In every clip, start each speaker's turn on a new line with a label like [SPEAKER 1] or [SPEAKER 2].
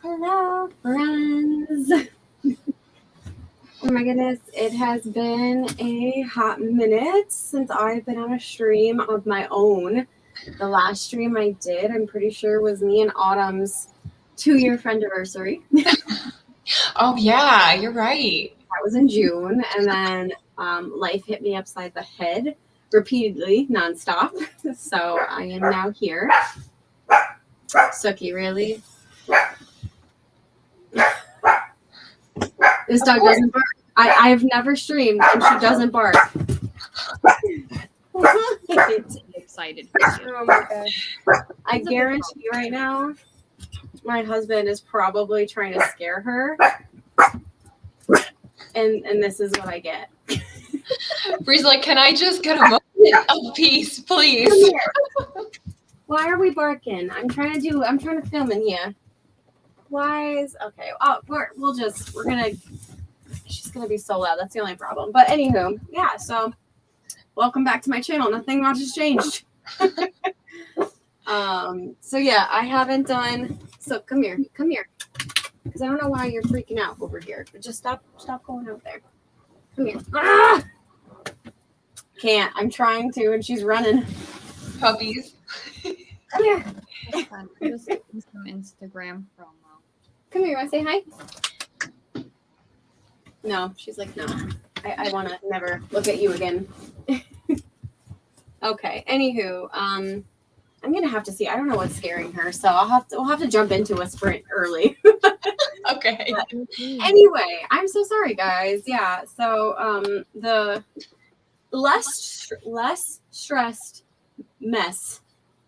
[SPEAKER 1] Hello, friends. Oh my goodness, it has been a hot minute since I've been on a stream of my own. The last stream I did, I'm pretty sure, was me and Autumn's 2-year friendiversary.
[SPEAKER 2] Oh, yeah, you're right.
[SPEAKER 1] That was in June, and then life hit me upside the head repeatedly, nonstop. So I am now here. Suki, really? This dog doesn't bark. I've never streamed and she doesn't bark.
[SPEAKER 3] Excited.
[SPEAKER 1] Oh my gosh. I guarantee you right now, my husband is probably trying to scare her. And this is what I get.
[SPEAKER 2] Bree's like, can I just get a moment of peace, please?
[SPEAKER 1] Why are we barking? I'm trying to film in here. Okay. Oh, she's gonna be so loud. That's the only problem. But anywho, yeah, so welcome back to my channel. Nothing much has changed. So yeah, I haven't done, so come here. Because I don't know why you're freaking out over here. But just stop going out there. Come here. Ah! Can't. I'm trying to, and she's running.
[SPEAKER 2] Puppies.
[SPEAKER 1] Come here.
[SPEAKER 3] I'm just getting some Instagram promo.
[SPEAKER 1] Come here. Want to say hi? No, she's like, no. I want to never look at you again. Okay. Anywho, I'm gonna have to see. I don't know what's scaring her, so we'll have to jump into a sprint early.
[SPEAKER 2] Okay.
[SPEAKER 1] Anyway, I'm so sorry, guys. Yeah. So the less stressed mess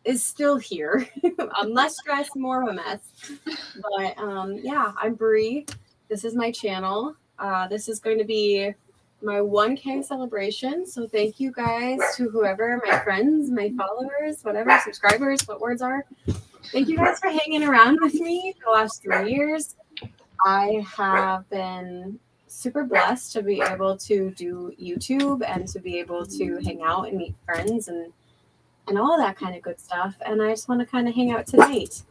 [SPEAKER 1] is still here. I'm less stressed, more of a mess. But yeah, I'm Bree. This is my channel. This is going to be my 1K celebration. So thank you guys to whoever, my friends, my followers, whatever, subscribers, what words are. Thank you guys for hanging around with me for the last 3 years. I have been super blessed to be able to do YouTube and to be able to hang out and meet friends and all that kind of good stuff. And I just want to kind of hang out tonight.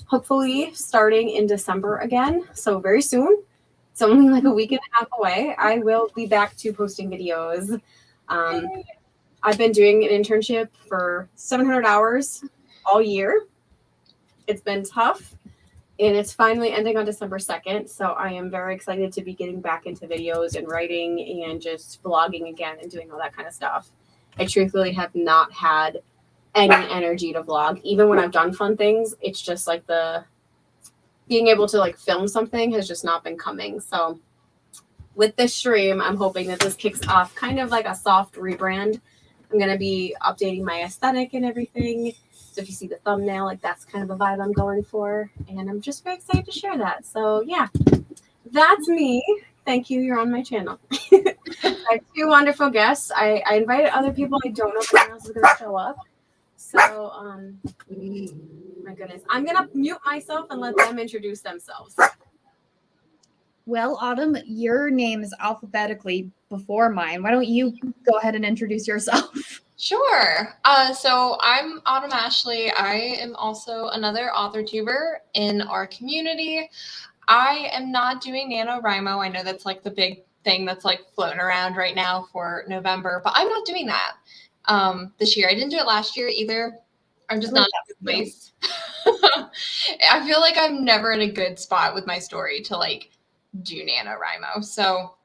[SPEAKER 1] Hopefully starting in December again. So very soon. It's only like a week and a half away. I will be back to posting videos. I've been doing an internship for 700 hours all year. It's been tough. And it's finally ending on December 2nd. So I am very excited to be getting back into videos and writing and just vlogging again and doing all that kind of stuff. I truthfully have not had any energy to vlog. Even when I've done fun things, it's just like being able to like film something has just not been coming. So with this stream, I'm hoping that this kicks off kind of like a soft rebrand. I'm going to be updating my aesthetic and everything. So if you see the thumbnail, like that's kind of a vibe I'm going for. And I'm just very excited to share that. So yeah, that's me. Thank you. You're on my channel. I have 2 wonderful guests. I invited other people. I don't know if anyone else is going to show up. So, my goodness, I'm going to mute myself and let them introduce themselves.
[SPEAKER 3] Well, Autumn, your name is alphabetically before mine. Why don't you go ahead and introduce yourself?
[SPEAKER 2] Sure. So I'm Autumn Ashley. I am also another author tuber in our community. I am not doing NaNoWriMo. I know that's like the big thing that's like floating around right now for November, but I'm not doing that this year. I didn't do it last year either. I'm just not in a good place. I feel like I'm never in a good spot with my story to like do NaNoWriMo. So,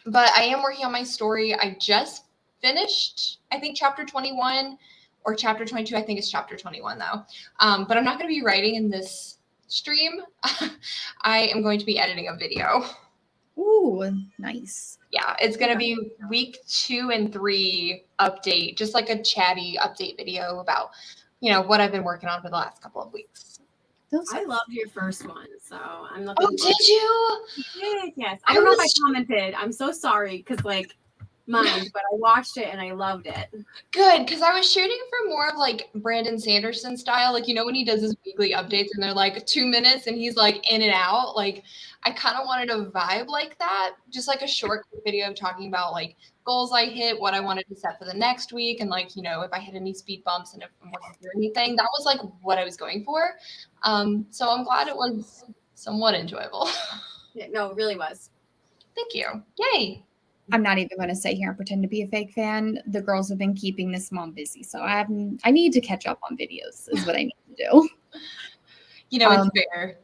[SPEAKER 2] but I am working on my story. I just finished, I think, chapter 21 or chapter 22. I think it's chapter 21 though. But I'm not going to be writing in this stream. I am going to be editing a video.
[SPEAKER 3] Ooh, nice.
[SPEAKER 2] Yeah, it's going to be week 2 and 3 update, just like a chatty update video about, you know, what I've been working on for the last couple of weeks.
[SPEAKER 1] I loved your first one, so I'm looking.
[SPEAKER 2] Oh, did you?
[SPEAKER 1] Yes. I don't know if I commented. I'm so sorry because like mind, but I watched it and I loved it.
[SPEAKER 2] Good, because I was shooting for more of like Brandon Sanderson style, like when he does his weekly updates and they're like 2 minutes and he's like in and out. Like I kind of wanted a vibe like that, just like a short video of talking about like goals I hit, what I wanted to set for the next week, and like if I hit any speed bumps and if I'm working through anything. That was like what I was going for. So I'm glad it was somewhat enjoyable.
[SPEAKER 1] Yeah, no, it really was.
[SPEAKER 2] Thank you. Yay.
[SPEAKER 3] I'm not even going to sit here and pretend to be a fake fan. The girls have been keeping this mom busy, so I need to catch up on videos. Is what I need to do.
[SPEAKER 2] It's fair.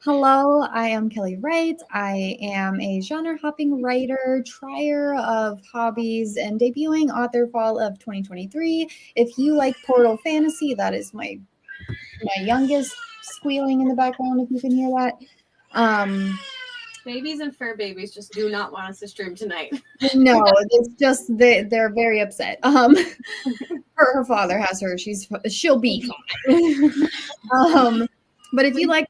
[SPEAKER 3] Hello, I am Kelly Wright. I am a genre hopping writer, trier of hobbies, and debuting author fall of 2023. If you like Portal Fantasy, that is my youngest squealing in the background. If you can hear that.
[SPEAKER 1] Babies and fur babies just do not want us to stream tonight.
[SPEAKER 3] No, it's just they're very upset. Her father has her. She'll be fine. But if you like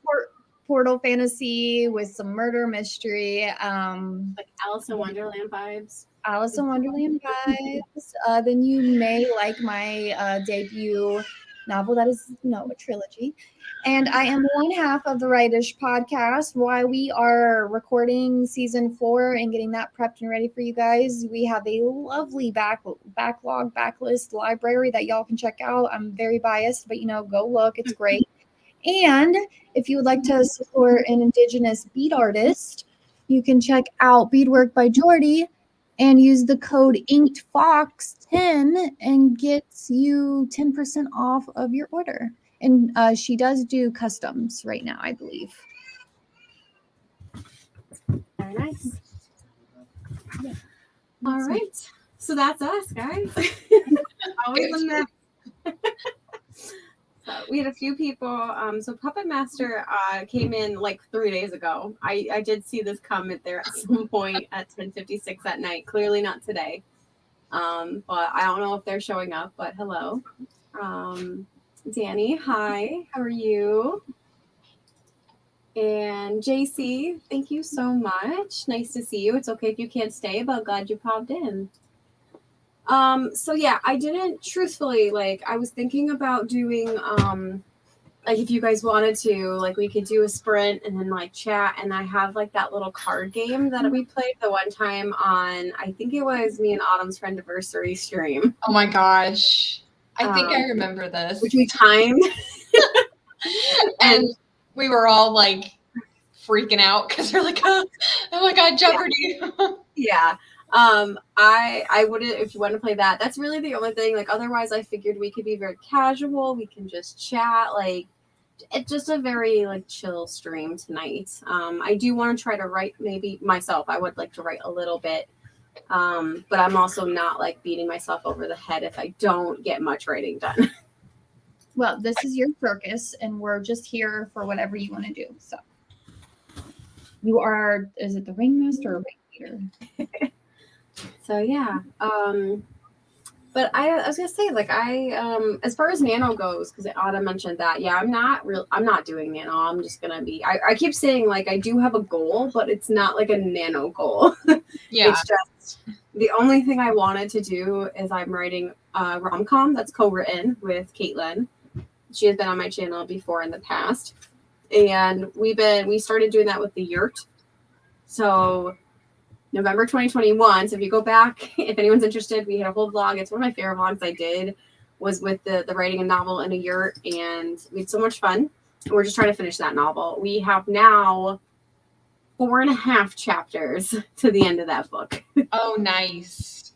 [SPEAKER 3] Portal Fantasy with some murder mystery,
[SPEAKER 1] like Alice in Wonderland vibes.
[SPEAKER 3] Then you may like my debut novel. That is a trilogy. And I am one half of the Rightish podcast. While we are recording season 4 and getting that prepped and ready for you guys, we have a lovely backlist library that y'all can check out. I'm very biased, but go look. It's great. And if you would like to support an Indigenous bead artist, you can check out Beadwork by Jordy and use the code InkedFox10 and gets you 10% off of your order. And she does do customs right now, I believe.
[SPEAKER 1] Very nice. Yeah. All right. So that's us, guys. Always in there. So we had a few people. So Puppet Master came in like 3 days ago. I did see this comment there at some point at 10:56 at night. Clearly not today. But I don't know if they're showing up, but hello. Danny, hi, how are you? And JC, thank you so much. Nice to see you. It's okay if you can't stay, but glad you popped in. So yeah, I didn't truthfully, I was thinking about doing, if you guys wanted to, we could do a sprint and then chat. And I have that little card game that we played the one time on, I think it was me and Autumn's Friendiversary stream.
[SPEAKER 2] Oh my gosh. I think I remember this.
[SPEAKER 1] Which we timed.
[SPEAKER 2] And we were all freaking out because we're like, oh my God, Jeopardy.
[SPEAKER 1] Yeah. I wouldn't, if you want to play that, that's really the only thing. Otherwise I figured we could be very casual. We can just chat. It's just a very chill stream tonight. I do want to try to write maybe myself. I would like to write a little bit. But I'm also not beating myself over the head if I don't get much writing done.
[SPEAKER 3] Well, this is your circus and we're just here for whatever you want to do. So you are, is it the ringmaster or ringleader?
[SPEAKER 1] So yeah. But I was gonna say, as far as nano goes, because Autumn mentioned that, yeah, I'm not doing nano. I'm just gonna be. I keep saying I do have a goal, but it's not a nano goal.
[SPEAKER 2] Yeah,
[SPEAKER 1] it's just the only thing I wanted to do is I'm writing a rom-com that's co-written with Caitlin. She has been on my channel before in the past, and we started doing that with the Yurt. So November 2021. So if you go back, if anyone's interested, we had a whole vlog. It's one of my favorite vlogs I did, was with the writing a novel in a yurt, and we had so much fun. We're just trying to finish that novel. We have now 4.5 chapters to the end of that book.
[SPEAKER 2] Oh, nice.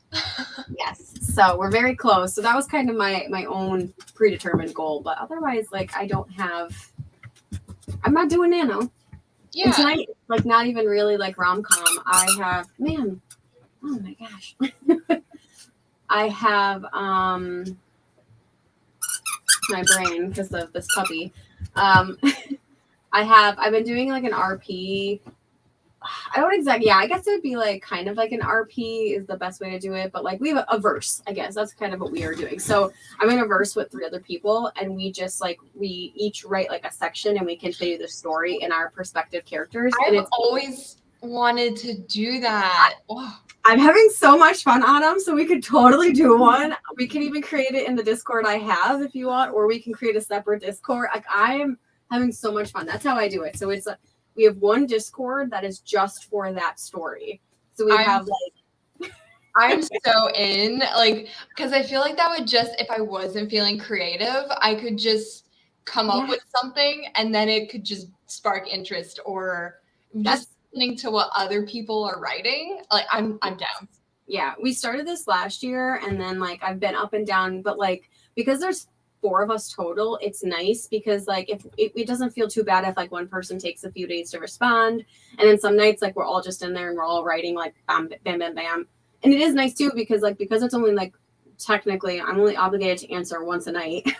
[SPEAKER 1] Yes. So we're very close. So that was kind of my own predetermined goal. But otherwise, I'm not doing nano.
[SPEAKER 2] Yeah.
[SPEAKER 1] And tonight, not even really rom-com. I have, man, oh my gosh. I have, my brain because of this puppy. I've been doing an RP I don't exactly, yeah, I guess it would be like kind of like an RP is the best way to do it, but like we have a verse, I guess that's kind of what we are doing. So I'm in a verse with 3 other people, and we just like, we each write like a section and we continue the story in our perspective characters. And
[SPEAKER 2] I've
[SPEAKER 1] it's
[SPEAKER 2] always wanted to do that. Oh.
[SPEAKER 1] I'm having so much fun on them, so we could totally do one. We can even create it in the Discord I have if you want, or we can create a separate Discord. Like I'm having so much fun. That's how I do it. So it's we have one Discord that is just for that story. So we have like
[SPEAKER 2] I'm so in, like, because I feel like that would just, if I wasn't feeling creative, I could just come up with something and then it could just spark interest, or just listening to what other people are writing. Like I'm down.
[SPEAKER 1] Yeah, we started this last year, and then like I've been up and down, but like because there's 4 of us total, it's nice because like if it doesn't feel too bad if like one person takes a few days to respond, and then some nights like we're all just in there and we're all writing like bam bam bam bam. And it is nice too because it's only like technically I'm only obligated to answer once a night.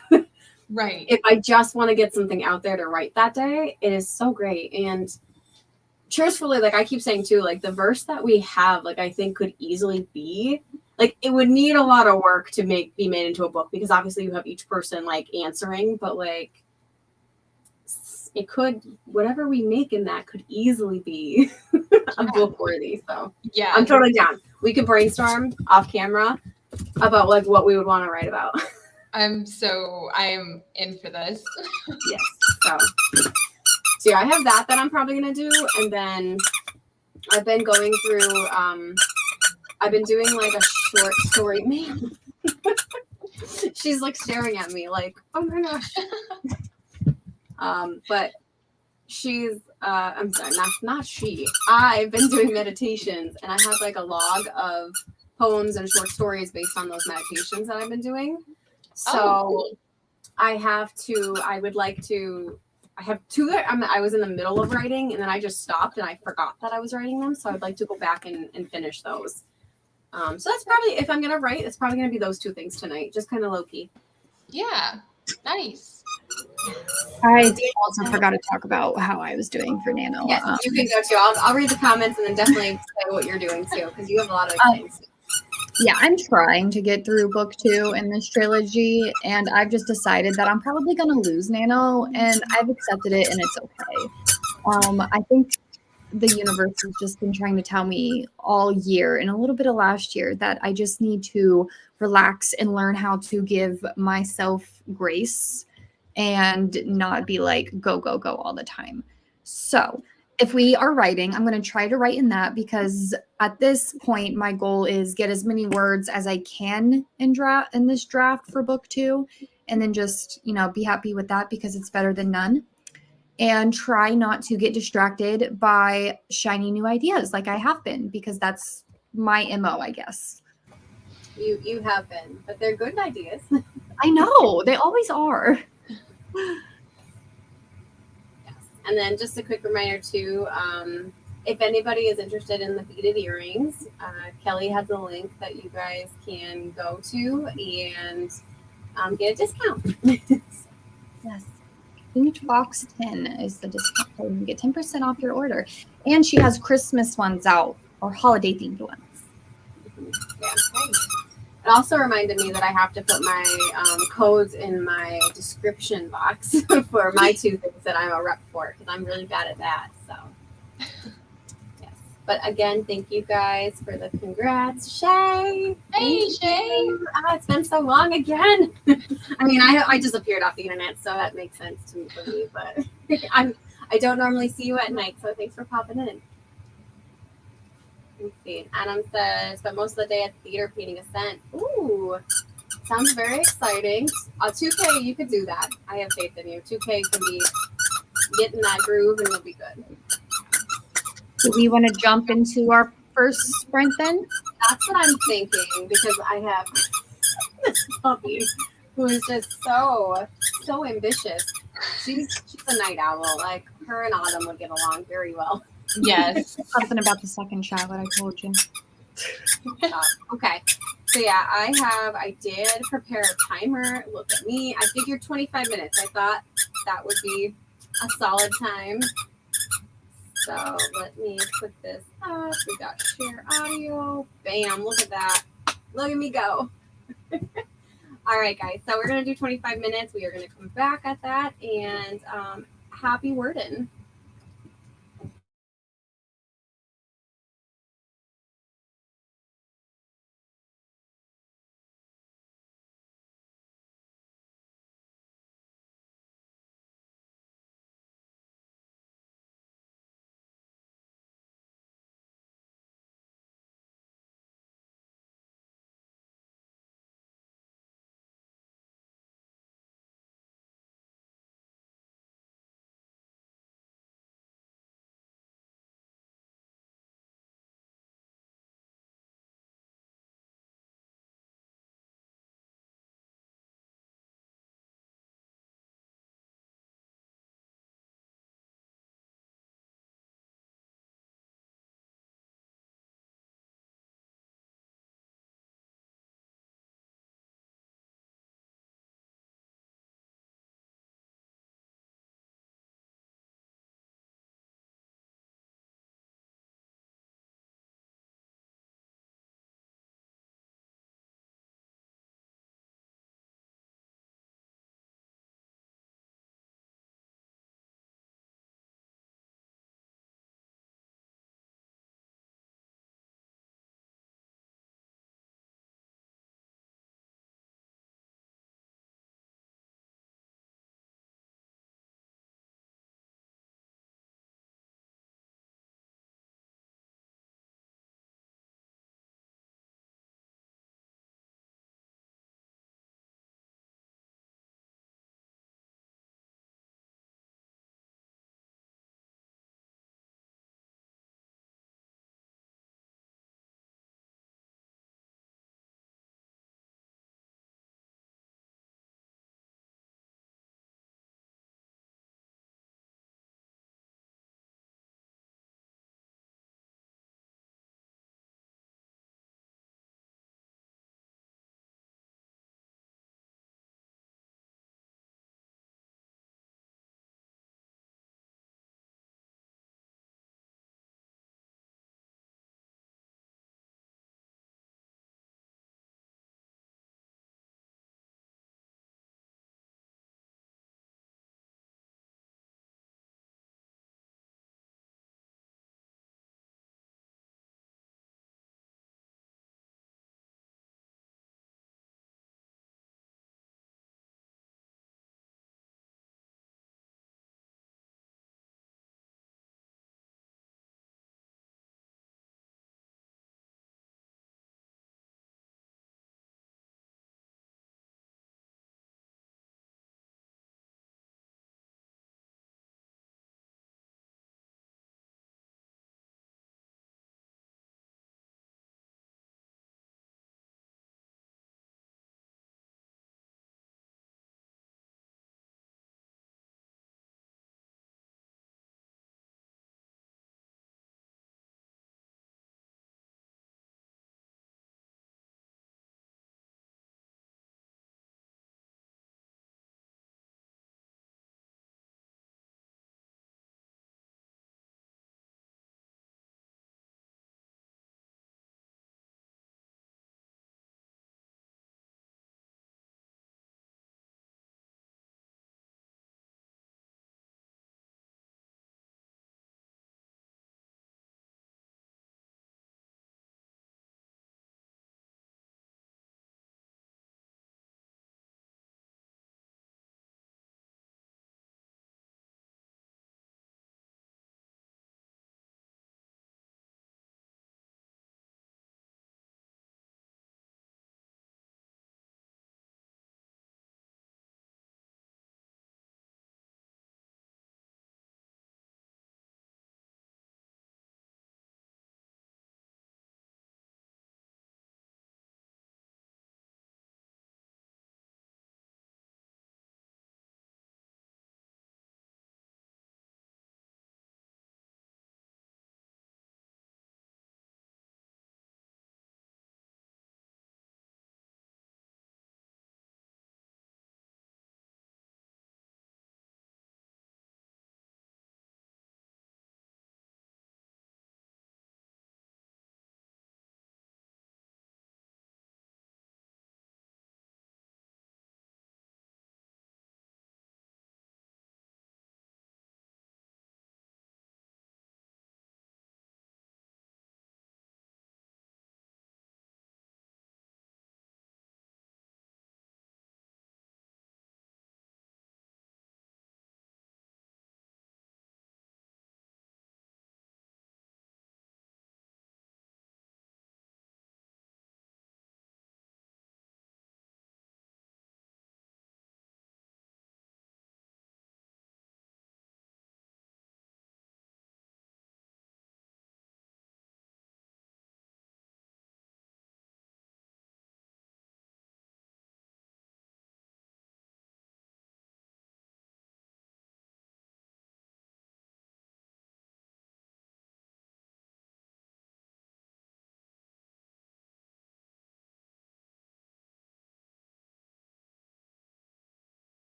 [SPEAKER 2] Right.
[SPEAKER 1] If I just want to get something out there to write that day, it is so great. And truthfully, like I keep saying too, like the verse that we have, like I think could easily be like, it would need a lot of work to be made into a book, because obviously you have each person like answering, but like it could, whatever we make in that could easily be a book worthy. So
[SPEAKER 2] yeah,
[SPEAKER 1] I'm totally down. We could brainstorm off camera about like what we would want to write about.
[SPEAKER 2] I am in for this.
[SPEAKER 1] Yes. So yeah, I have that I'm probably gonna do, and then I've been going through. I've been doing like a short story. Man, she's like staring at me like, oh my gosh. But she's. I'm sorry, not she. I've been doing meditations, and I have like a log of poems and short stories based on those meditations that I've been doing. So
[SPEAKER 2] cool.
[SPEAKER 1] I have 2 that I was in the middle of writing, and then I just stopped and I forgot that I was writing them. So I'd like to go back and finish those. So that's probably, if I'm going to write, it's probably going to be those 2 things tonight. Just kind of low key.
[SPEAKER 2] Yeah. Nice.
[SPEAKER 3] I also forgot to talk about how I was doing for Nano.
[SPEAKER 1] Yes, you can go too. I'll read the comments and then definitely say what you're doing too, because you have a lot of things.
[SPEAKER 3] Yeah, I'm trying to get through book 2 in this trilogy, and I've just decided that I'm probably going to lose Nano, and I've accepted it, and it's okay. I think the universe has just been trying to tell me all year and a little bit of last year that I just need to relax and learn how to give myself grace and not be like, go, go, go all the time. So if we are writing, I'm going to try to write in that, because at this point, my goal is get as many words as I can in this draft for book 2, and then just, be happy with that because it's better than none. And try not to get distracted by shiny new ideas like I have been, because that's my MO, I guess.
[SPEAKER 1] You have been, but they're good ideas.
[SPEAKER 3] I know, they always are.
[SPEAKER 1] And then just a quick reminder too, if anybody is interested in the beaded earrings, Kelly has a link that you guys can go to and get a discount.
[SPEAKER 3] Yes. Phoenix Fox 10 is the discount code. You get 10% off your order. And she has Christmas ones out, or holiday themed ones.
[SPEAKER 1] Yeah. It also reminded me that I have to put my codes in my description box for my 2 things that I'm a rep for, because I'm really bad at that. So, yes. But again, thank you guys for the congrats, Shay.
[SPEAKER 2] Hey, Shay.
[SPEAKER 1] It's been so long again. I mean, I just appeared off the internet, so that makes sense to me for me. But I don't normally see you at night, so thanks for popping in. Let's see. Adam says, but most of the day at the theater painting a scent. Ooh, sounds very exciting. 2K, you could do that. I have faith in you. 2K can be getting that groove, and you'll be good.
[SPEAKER 3] Do we want to jump into our first sprint then?
[SPEAKER 1] That's what I'm thinking, because I have this puppy who is just so ambitious. She's a night owl. Like, her and Autumn would get along very well.
[SPEAKER 2] Yes.
[SPEAKER 3] Something about the second child that I told you.
[SPEAKER 1] Okay. So yeah, I did prepare a timer. Look at me. I figured 25 minutes. I thought that would be a solid time. So let me put this up. We got share audio. Bam, look at that. Look at me go. All right, guys. So we're going to do 25 minutes. We are going to come back at that. And happy wording.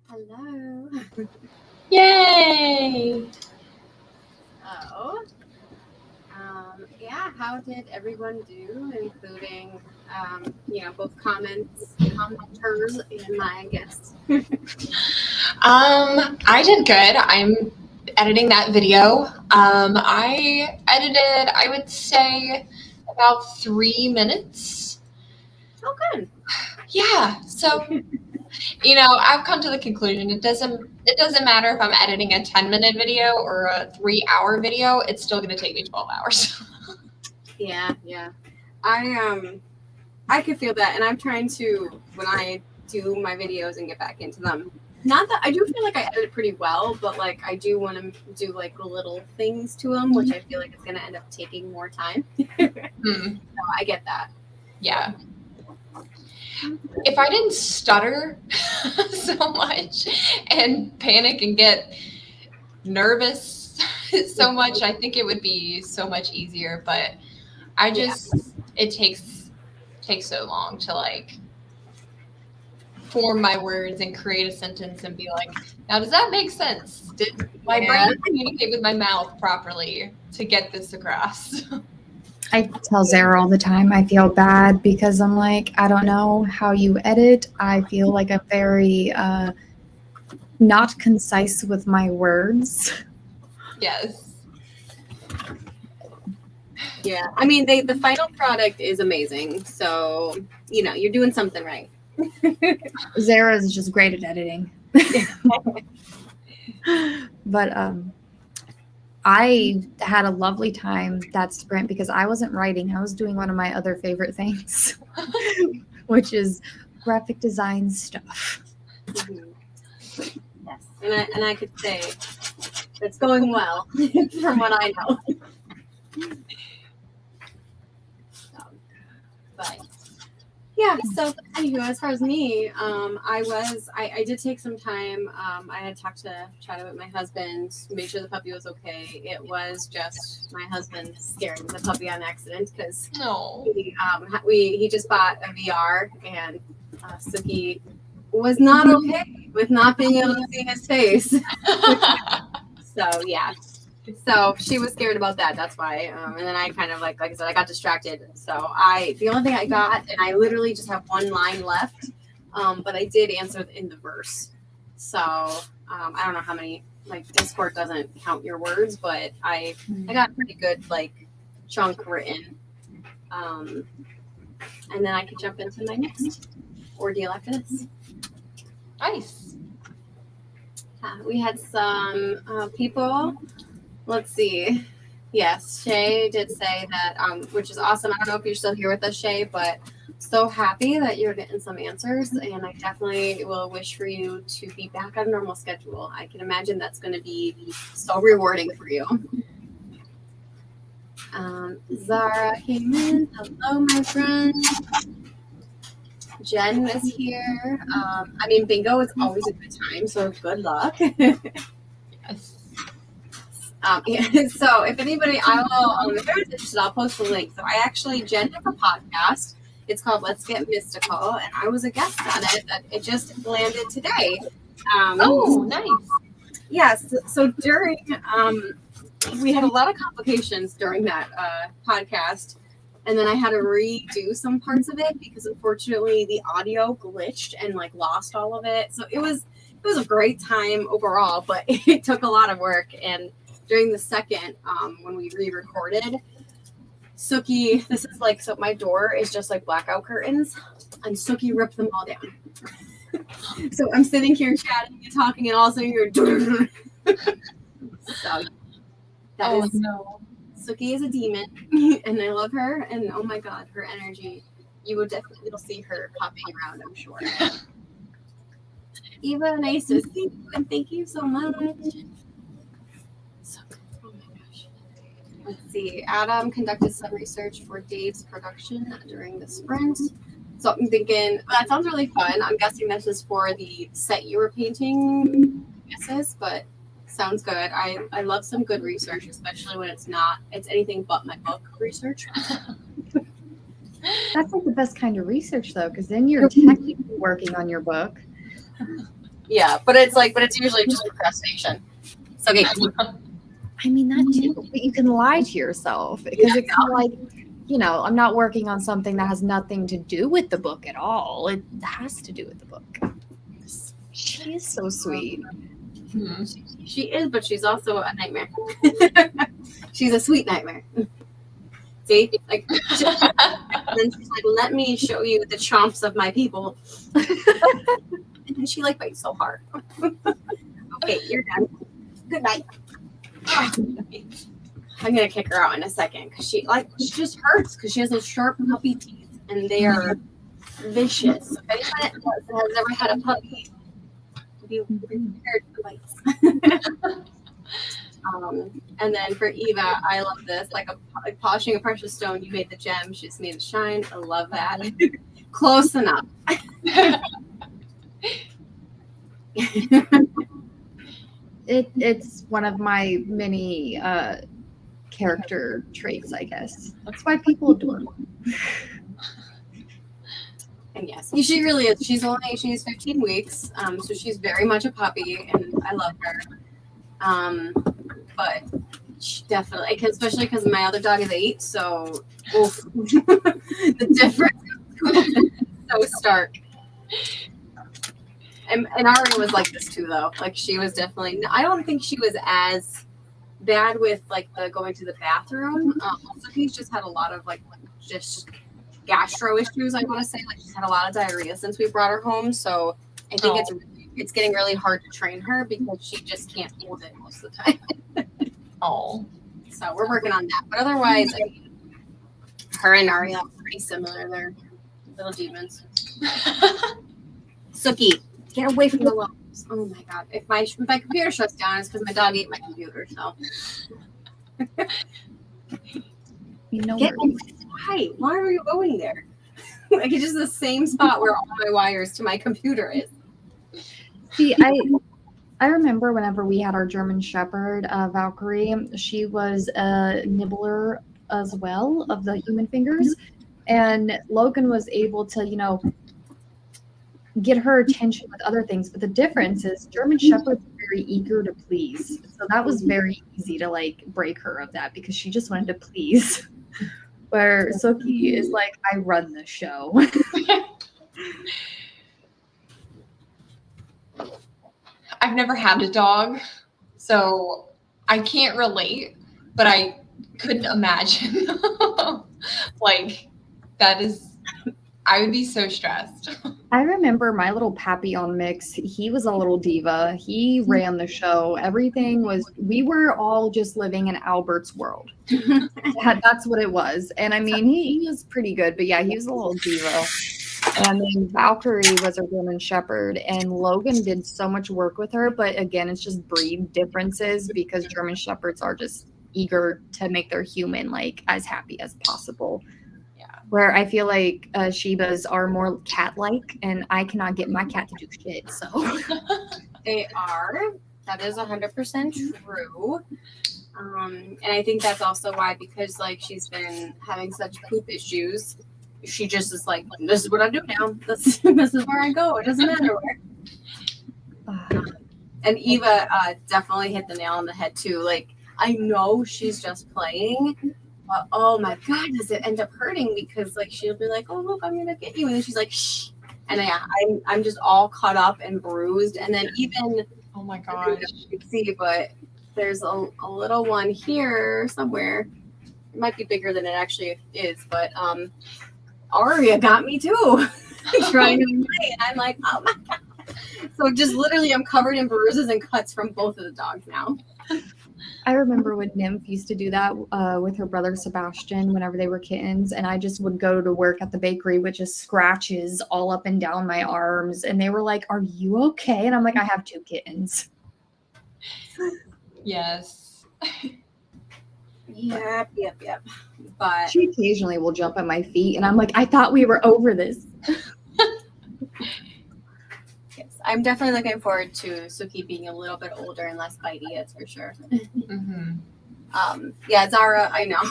[SPEAKER 1] Hello.
[SPEAKER 2] Yay!
[SPEAKER 1] So, yeah, how did everyone do, including, both commenters and my guests?
[SPEAKER 2] I did good. I'm editing that video. I edited, I would say, about 3 minutes.
[SPEAKER 1] Oh, good.
[SPEAKER 2] Yeah. So, I've come to the conclusion it doesn't matter if I'm editing a 10-minute video or a 3-hour video. It's still going to take me 12 hours.
[SPEAKER 1] Yeah. I could feel that, and I'm trying to, when I do my videos and get back into them. Not that I do feel like I edit pretty well, but like I do want to do like little things to them, which I feel like it's going to end up taking more time. So I get that.
[SPEAKER 2] Yeah. If I didn't stutter so much and panic and get nervous so much, I think it would be so much easier. But it takes so long to like form my words and create a sentence and be like, now does that make sense? Did my brain communicate with my mouth properly to get this across?
[SPEAKER 3] I tell Zara all the time I feel bad because I'm like, I don't know how you edit. I feel like I'm very not concise with my words.
[SPEAKER 2] Yes.
[SPEAKER 1] Yeah. I mean, the final product is amazing. So, you're doing something right.
[SPEAKER 3] Zara is just great at editing. But I had a lovely time that sprint because I wasn't writing. I was doing one of my other favorite things, which is graphic design stuff.
[SPEAKER 1] Mm-hmm. Yes. And I could say it's going well from what I know. But yeah, so anywho, as far as me, I did take some time. I had chatted with my husband, made sure the puppy was okay. It was just my husband scaring the puppy on accident because he just bought a VR and Suki was not okay with not being able to see his face. So yeah. So she was scared about that. That's why. And then I kind of like I said, I got distracted. So the only thing I got, and I literally just have one line left, but I did answer in the verse. So I don't know how many. Like Discord doesn't count your words, but I got a pretty good like chunk written. And then I could jump into my next ordeal after this.
[SPEAKER 2] Nice.
[SPEAKER 1] We had some people. Let's see. Yes, Shay did say that, which is awesome. I don't know if you're still here with us, Shay, but so happy that you're getting some answers. And I definitely will wish for you to be back on a normal schedule. I can imagine that's going to be so rewarding for you. Zara came in. Hello, my friend. Jen is here. Bingo is always a good time, so good luck.
[SPEAKER 2] Yes.
[SPEAKER 1] So if anybody, if anyone's interested, I'll post the link. So I actually, Jen have a podcast. It's called Let's Get Mystical, and I was a guest on it. It just landed today.
[SPEAKER 2] Nice.
[SPEAKER 1] Yes. So during, we had a lot of complications during that podcast, and then I had to redo some parts of it because unfortunately the audio glitched and like lost all of it. So it was a great time overall, but it took a lot of work. And during the second, when we re-recorded, Suki, this is like, so my door is just like blackout curtains, and Suki ripped them all down. So I'm sitting here chatting and talking, and all of a sudden you're so no. Suki is a demon, and I love her, and oh my god, her energy, you'll see her popping around, I'm sure. Eva, nice to see you, and thank you so much. Oh my gosh. Let's see. Adam conducted some research for Dave's production during the sprint. So I'm thinking, that sounds really fun. I'm guessing this is for the set you were painting, but sounds good. I love some good research, especially when it's anything but my book research.
[SPEAKER 3] That's like the best kind of research, though, because then you're technically working on your book.
[SPEAKER 1] Yeah, but it's usually just procrastination. So okay.
[SPEAKER 3] I mean that too, but you can lie to yourself because it's like, I'm not working on something that has nothing to do with the book at all. It has to do with the book. She is so sweet.
[SPEAKER 1] She is, but she's also a nightmare. She's a sweet nightmare. See, like, and then she's like, "Let me show you the chomps of my people," and then she like bites so hard. Okay, you're done. Good night. I'm gonna kick her out in a second because she just hurts because she has those sharp puppy teeth and they are vicious. If anyone has ever had a puppy, be prepared for bites. And then for Eva, I love this. Like polishing a precious stone, you made the gem. She just made it shine. I love that. Close enough.
[SPEAKER 3] It's one of my many character traits, I guess. That's why people adore her.
[SPEAKER 1] And yes, she really is. She's 15 weeks, so she's very much a puppy, and I love her. But she definitely, especially because my other dog is 8, so the difference is so stark. And Ari was like this too, though. Like she was definitely. I don't think she was as bad with like the going to the bathroom. Also, he's just had a lot of just gastro issues. I want to say she's had a lot of diarrhea since we brought her home. So I think it's getting really hard to train her because she just can't hold it most of the time. So we're working on that. But otherwise, I mean, her and Aria are pretty similar. They're little demons. Suki, get away from the walls. Oh my god. If my computer shuts down, it's because my dog ate my computer. So why are you going there? Like it's just the same spot where all my wires to my computer is.
[SPEAKER 3] See, I remember whenever we had our German Shepherd, Valkyrie, she was a nibbler as well of the human fingers. And Logan was able to, get her attention with other things. But the difference is German Shepherds are very eager to please. So that was very easy to break her of that because she just wanted to please. Where Suki is like, I run the show.
[SPEAKER 2] I've never had a dog, so I can't relate, but I couldn't imagine. That is, I would be so stressed.
[SPEAKER 3] I remember my little Papillon mix. He was a little diva. He ran the show. We were all just living in Albert's world. That's what it was. And I mean, he was pretty good, but yeah, he was a little diva. And then Valkyrie was a German Shepherd, and Logan did so much work with her. But again, it's just breed differences because German Shepherds are just eager to make their human as happy as possible.
[SPEAKER 2] Yeah.
[SPEAKER 3] Where I feel like Shibas are more cat-like, and I cannot get my cat to do shit. So
[SPEAKER 1] They are. That is 100% true. And I think that's also why, because she's been having such poop issues. She just is like, this is what I do now. This is where I go. It doesn't matter where. And Eva definitely hit the nail on the head too. I know she's just playing, but oh my god, does it end up hurting? Because she'll be like, oh look, I'm gonna get you, and then she's like, shh, and I'm just all cut up and bruised. And then even
[SPEAKER 2] oh my gosh,
[SPEAKER 1] you can see, but there's a little one here somewhere. It might be bigger than it actually is, but Aria got me too, trying to play, and I'm like, oh my god. So just literally, I'm covered in bruises and cuts from both of the dogs now.
[SPEAKER 3] I remember when Nymph used to do that with her brother Sebastian whenever they were kittens, and I just would go to work at the bakery with just scratches all up and down my arms, and they were like, "Are you okay?" And I'm like, "I have 2 kittens."
[SPEAKER 2] Yes.
[SPEAKER 1] Yep. But
[SPEAKER 3] she occasionally will jump at my feet, and I'm like, I thought we were over this.
[SPEAKER 1] Yes, I'm definitely looking forward to Suki being a little bit older and less bitey, that's for sure.
[SPEAKER 2] Mm-hmm.
[SPEAKER 1] Yeah, Zara, I know.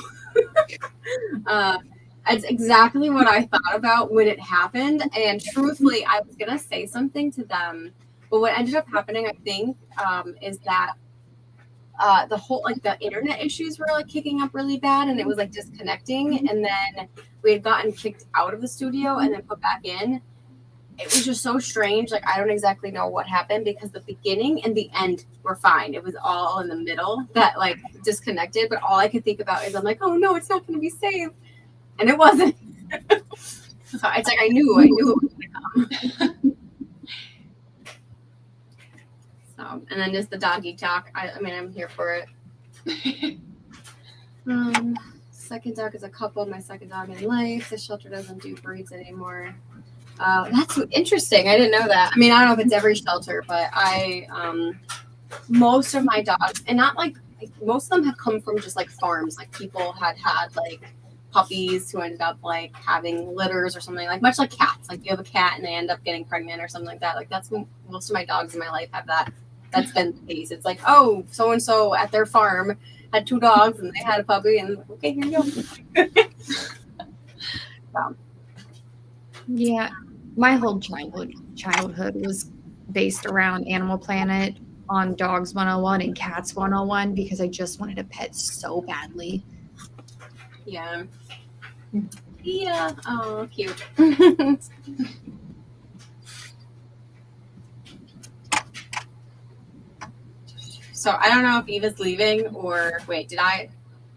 [SPEAKER 1] It's exactly what I thought about when it happened. And truthfully, I was going to say something to them But what ended up happening, I think, is that the whole like the internet issues were like kicking up really bad, and it was like disconnecting. And then we had gotten kicked out of the studio and then put back in. It was just so strange. Like, I don't exactly know what happened because the beginning and the end were fine. It was all in the middle that like disconnected. But all I could think about is I'm like, oh no, it's not going to be saved, and it wasn't. So it's like I knew it was going to come. So, and then just the doggy talk. I mean, I'm here for it. Second dog is a couple. My second dog in life. The shelter doesn't do breeds anymore. That's interesting. I didn't know that. I mean, I don't know if it's every shelter, but most of my dogs, and not like most of them have come from just like farms. Like people had like puppies who ended up like having litters or something, like much like cats. Like you have a cat and they end up getting pregnant or something like that. Like that's when most of my dogs in my life have that. That's been the case. It's like, oh, so and so at their farm had 2 dogs and they had a puppy, and okay, here you go. So.
[SPEAKER 3] Yeah, my whole childhood was based around Animal Planet on Dogs 101 and Cats 101 because I just wanted a pet so badly.
[SPEAKER 1] Yeah. Yeah. Oh, cute. So I don't know if Eva's leaving or wait, did I?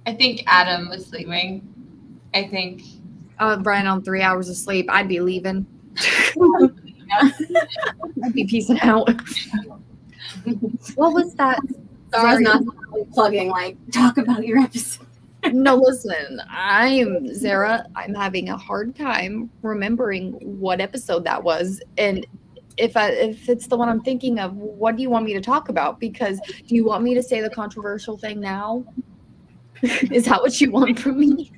[SPEAKER 2] I think Adam was leaving. I think.
[SPEAKER 3] Brian on 3 hours of sleep, I'd be leaving. I'd be peacing out. What was that?
[SPEAKER 1] Sorry, not plugging. Like, talk about your episode.
[SPEAKER 3] No, listen, I'm Zara. I'm having a hard time remembering what episode that was, and if it's the one I'm thinking of, what do you want me to talk about? Because do you want me to say the controversial thing now? Is that what you want from me?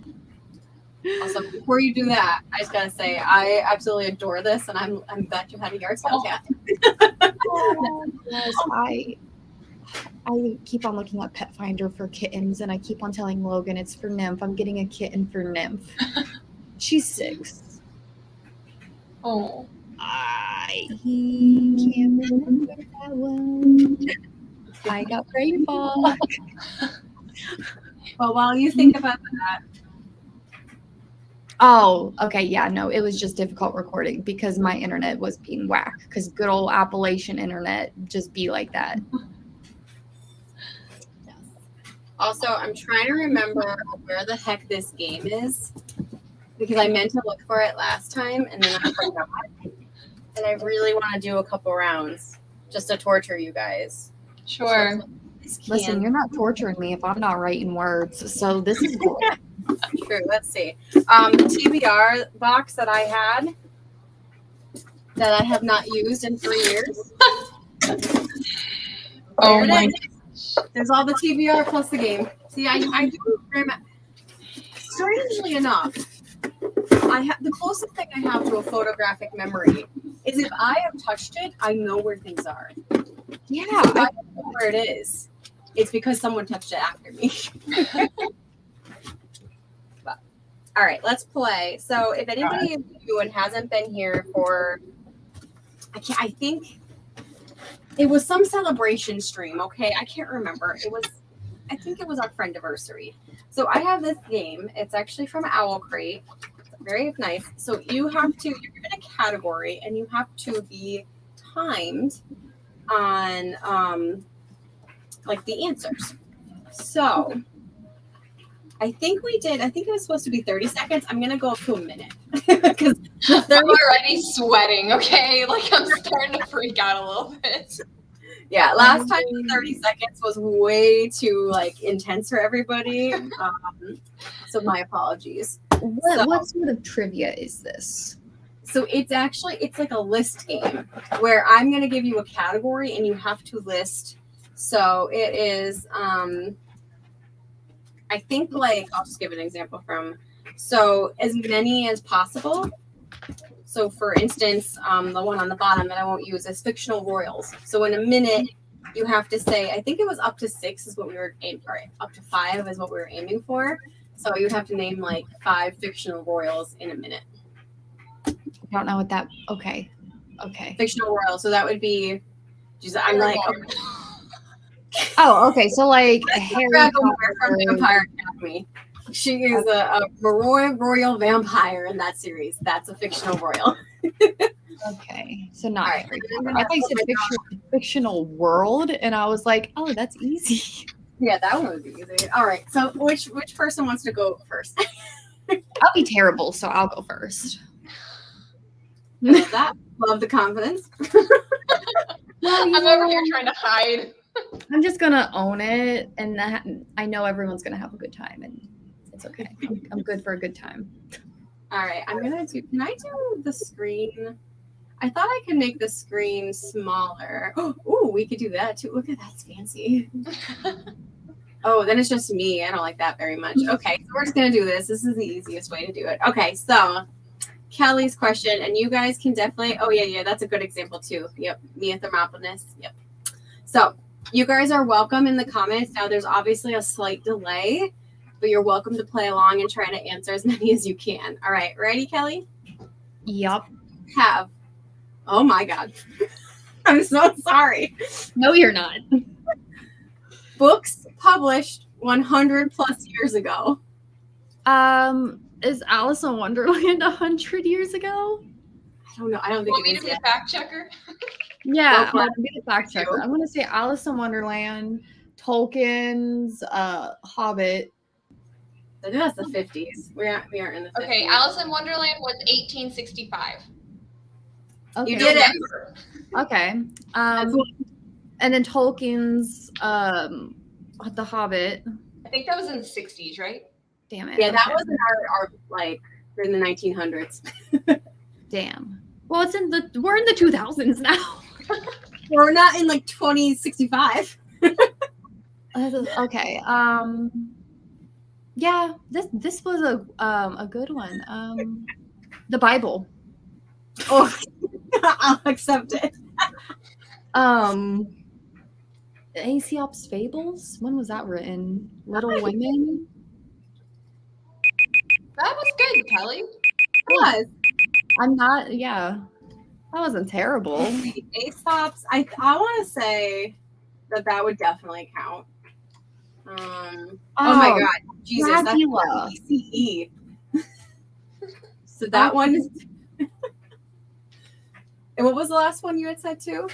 [SPEAKER 1] Also, before you do that, I just gotta say I absolutely adore this, and I'm glad you had a yard sale cat.
[SPEAKER 3] Yes, I keep on looking at Pet Finder for kittens, and I keep on telling Logan it's for Nymph. I'm getting a kitten for Nymph. She's 6.
[SPEAKER 2] Oh.
[SPEAKER 3] I can't remember that one. I got brain fog.
[SPEAKER 1] Well, while you think about that.
[SPEAKER 3] Oh, okay. Yeah, no, it was just difficult recording because my internet was being whacked because good old Appalachian internet just be like that.
[SPEAKER 1] Yes. Also, I'm trying to remember where the heck this game is because I meant to look for it last time and then I forgot. And I really want to do a couple rounds just to torture you guys.
[SPEAKER 2] Sure.
[SPEAKER 3] Listen, you're not torturing me if I'm not writing words, so this is good.
[SPEAKER 1] True. Let's see. The TBR box that I had that I have not used in 3 years.
[SPEAKER 2] Oh my!
[SPEAKER 1] There's all the TBR plus the game. See, I do remember. Strangely enough, I have the closest thing I have to a photographic memory is if I have touched it, I know where things are.
[SPEAKER 3] Yeah,
[SPEAKER 1] If I don't know where it is, it's because someone touched it after me. But, all right, let's play. So if anybody is new and hasn't been here for, I think it was some celebration stream. Okay, I can't remember. I think it was our friendiversary. So I have this game. It's actually from Owl Crate. Very nice. So you're given a category and you have to be timed on like the answers. So I think it was supposed to be 30 seconds. I'm gonna go up to a minute. Because
[SPEAKER 2] I'm already sweating, okay? Like I'm starting to freak out a little bit.
[SPEAKER 1] Yeah, last time the 30 seconds was way too like intense for everybody. So my apologies.
[SPEAKER 3] What sort of trivia is this?
[SPEAKER 1] So it's like a list game where I'm going to give you a category and you have to list. So it is, I think like, I'll just give an example so as many as possible. So for instance, the one on the bottom that I won't use is fictional royals. So in a minute, you have to say, I think it was up to 6 is what we were aiming for. Up to 5 is what we were aiming for. So you have to name like 5 fictional royals in a minute.
[SPEAKER 3] I don't know what that. Okay.
[SPEAKER 1] Fictional royals. So that would be I'm like,
[SPEAKER 3] Oh, okay. So like Harry
[SPEAKER 1] from
[SPEAKER 3] Potter.
[SPEAKER 1] Vampire Academy. She is a royal vampire in that series. That's a fictional royal.
[SPEAKER 3] Okay, so not
[SPEAKER 1] All right.
[SPEAKER 3] Harry Potter. I thought you said fictional world, and I was like, oh, that's easy.
[SPEAKER 1] Yeah, that one was easy. All right. So which person wants to go first?
[SPEAKER 3] I'll be terrible, so I'll go first.
[SPEAKER 1] I love that. Love the confidence.
[SPEAKER 3] Well,
[SPEAKER 2] I'm over here trying to hide.
[SPEAKER 3] I'm just gonna own it, and I know everyone's gonna have a good time, and it's okay. I'm good for a good time.
[SPEAKER 1] All right. Can I do the screen? I thought I could make the screen smaller. Oh, we could do that too. Look at that. That's fancy. Oh, then it's just me. I don't like that very much. Okay, so we're just going to do this. This is the easiest way to do it. Okay, so Kelly's question, and you guys can definitely, oh, yeah, that's a good example too. Yep, Mia Thermopolis. Yep. So you guys are welcome in the comments. Now, there's obviously a slight delay, but you're welcome to play along and try to answer as many as you can. All right, ready, Kelly?
[SPEAKER 3] Yep.
[SPEAKER 1] Oh my God. I'm so sorry.
[SPEAKER 3] No, you're not.
[SPEAKER 1] Books published 100 plus years ago.
[SPEAKER 3] Is Alice in Wonderland 100 years ago?
[SPEAKER 1] I don't know. I don't think
[SPEAKER 2] Want me to be a fact checker?
[SPEAKER 3] Yeah, I'm be the fact checker. I'm gonna say Alice in Wonderland, Tolkien's Hobbit.
[SPEAKER 1] I think that's the 50s. We aren't in the 50s.
[SPEAKER 2] Okay, Alice in Wonderland was 1865.
[SPEAKER 3] Okay.
[SPEAKER 1] You did it.
[SPEAKER 3] Okay. And then Tolkien's The Hobbit.
[SPEAKER 2] I think that was in the 60s, right?
[SPEAKER 3] Damn it.
[SPEAKER 1] Yeah, that was in our like in the 1900s.
[SPEAKER 3] Damn. Well, we're in the 2000s now.
[SPEAKER 1] We're not in like 2065.
[SPEAKER 3] Okay. Yeah, this was a good one. The Bible.
[SPEAKER 1] Oh, I'll accept it.
[SPEAKER 3] Aesop's Fables. When was that written? Little Women.
[SPEAKER 2] That was good, Kelly.
[SPEAKER 1] It was.
[SPEAKER 3] I'm not. Yeah, that wasn't terrible.
[SPEAKER 1] Aesop's. I want to say that would definitely count. Oh my God, Jesus,
[SPEAKER 3] Dracula.
[SPEAKER 1] that's BCE. So that one is. And what was the last one you had said too?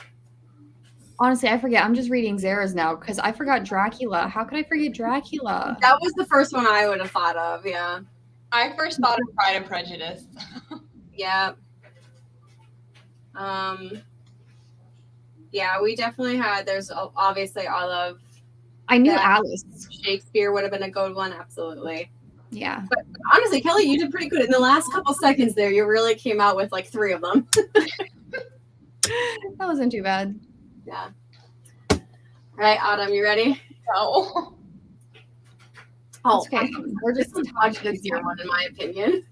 [SPEAKER 3] Honestly, I forget. I'm just reading Zara's now because I forgot Dracula. How could I forget Dracula?
[SPEAKER 1] That was the first one I would have thought of. Yeah.
[SPEAKER 2] I first thought of Pride and Prejudice.
[SPEAKER 1] Yeah. Yeah, we definitely had. There's obviously all of.
[SPEAKER 3] I knew Alice.
[SPEAKER 1] Shakespeare would have been a good one, absolutely.
[SPEAKER 3] Yeah.
[SPEAKER 1] But honestly, Kelly, you did pretty good. In the last couple seconds there, you really came out with like 3 of them.
[SPEAKER 3] That wasn't too bad.
[SPEAKER 1] Yeah. All right, Autumn, you ready?
[SPEAKER 2] No.
[SPEAKER 1] Oh,
[SPEAKER 3] okay. We're just
[SPEAKER 1] this is much easier one, in my opinion.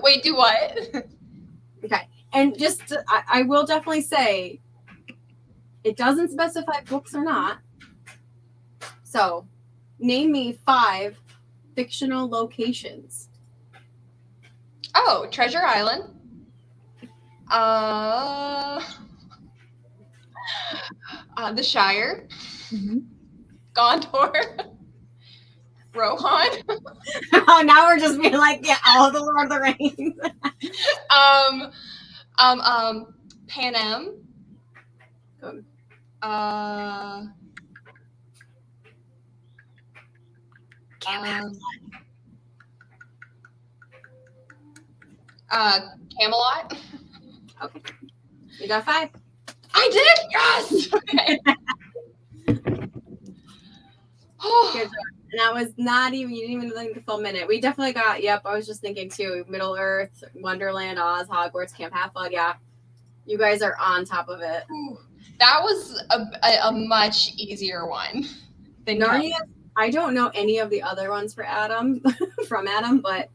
[SPEAKER 2] Wait, do what?
[SPEAKER 1] Okay. And just, I will definitely say, it doesn't specify books or not. So, name me 5 fictional locations.
[SPEAKER 2] Oh, Treasure Island. The Shire.
[SPEAKER 3] Mm-hmm.
[SPEAKER 2] Gondor. Rohan.
[SPEAKER 1] Now we're just being like, yeah, all the Lord of the Rings.
[SPEAKER 2] Panem.
[SPEAKER 1] Good.
[SPEAKER 2] Camelot.
[SPEAKER 1] Okay. You got 5.
[SPEAKER 2] I did. Yes. Okay.
[SPEAKER 1] Good job. And that was not even, you didn't even think the full minute. We definitely got, yep, I was just thinking too, Middle Earth, Wonderland, Oz, Hogwarts, Camp Half-Blood, yeah. You guys are on top of it.
[SPEAKER 2] That was a much easier one than
[SPEAKER 1] Narnia. I don't know any of the other ones for Adam, from Adam, but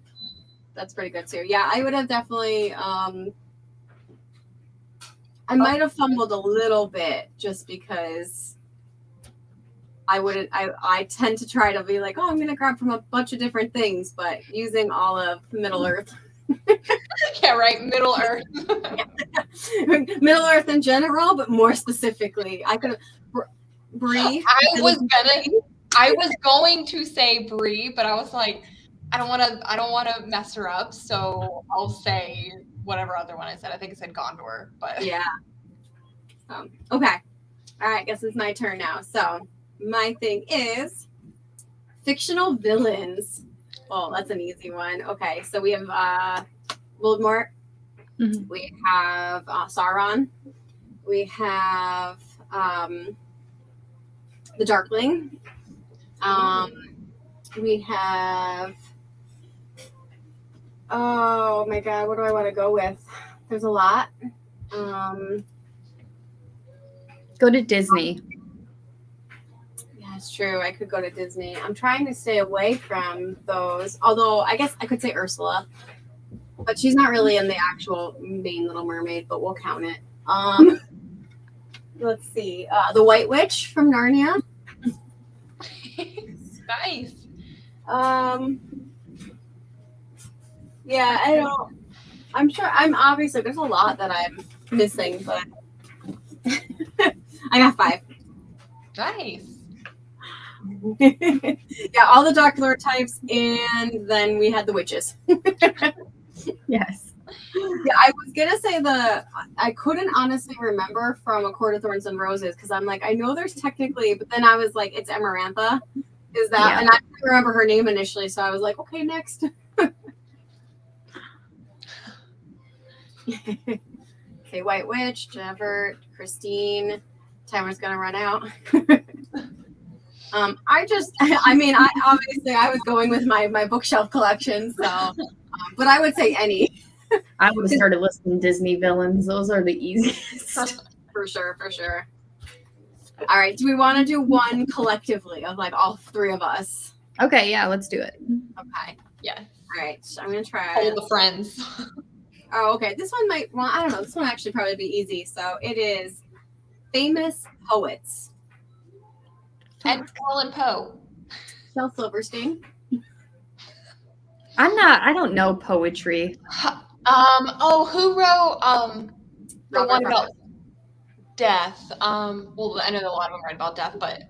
[SPEAKER 1] that's pretty good too. Yeah, I would have definitely, I might have fumbled a little bit just because I tend to try to be like, oh, I'm going to grab from a bunch of different things, but using all of Middle Earth
[SPEAKER 2] Yeah, right. Middle Earth.
[SPEAKER 1] Middle Earth in general, but more specifically, I could Bree.
[SPEAKER 2] I was going to say Bree, but I was like, I don't want to mess her up, so I'll say whatever other one I said. I think I said Gondor, but
[SPEAKER 1] Yeah. Okay. All right. Guess it's my turn now. So my thing is fictional villains. Oh, that's an easy one. Okay. So we have Voldemort.
[SPEAKER 3] Mhm.
[SPEAKER 1] We have Sauron. We have the Darkling. We have. Oh my God, what do I want to go with? There's a lot.
[SPEAKER 3] Go to Disney.
[SPEAKER 1] Yeah, it's true. I could go to Disney. I'm trying to stay away from those. Although I guess I could say Ursula, but she's not really in the actual main Little Mermaid, but we'll count it. Let's see. The White Witch from Narnia.
[SPEAKER 2] nice.
[SPEAKER 1] Yeah, I don't. I'm sure. I'm obviously there's a lot that I'm missing, but I got 5.
[SPEAKER 2] Nice.
[SPEAKER 1] Yeah, all the Dark Lord types, and then we had the witches.
[SPEAKER 3] Yes.
[SPEAKER 1] Yeah, I was gonna say I couldn't honestly remember from A Court of Thorns and Roses because I'm like I know there's technically, but then I was like it's Amarantha, is that?
[SPEAKER 3] Yeah.
[SPEAKER 1] And I didn't remember her name initially, so I was like okay, next. Okay, White Witch, Javert, Christine. Timer's gonna run out. I obviously I was going with my bookshelf collection, so but I would say any.
[SPEAKER 3] I would have started listing Disney villains. Those are the easiest.
[SPEAKER 1] For sure. All right, do we want to do one collectively of like all 3 of us?
[SPEAKER 3] Okay, yeah, let's do it.
[SPEAKER 1] Okay.
[SPEAKER 2] Yeah.
[SPEAKER 1] All right, so I'm gonna try.
[SPEAKER 2] All the friends.
[SPEAKER 1] Oh, okay. This one might. Well, I don't know. This one actually probably be easy. So it is famous poets.
[SPEAKER 2] Edgar Allan Poe.
[SPEAKER 1] Shel Silverstein.
[SPEAKER 3] I don't know poetry.
[SPEAKER 2] Who wrote the
[SPEAKER 1] Robert
[SPEAKER 2] one about
[SPEAKER 1] Harper.
[SPEAKER 2] death? Well, I know a lot of them write about death, but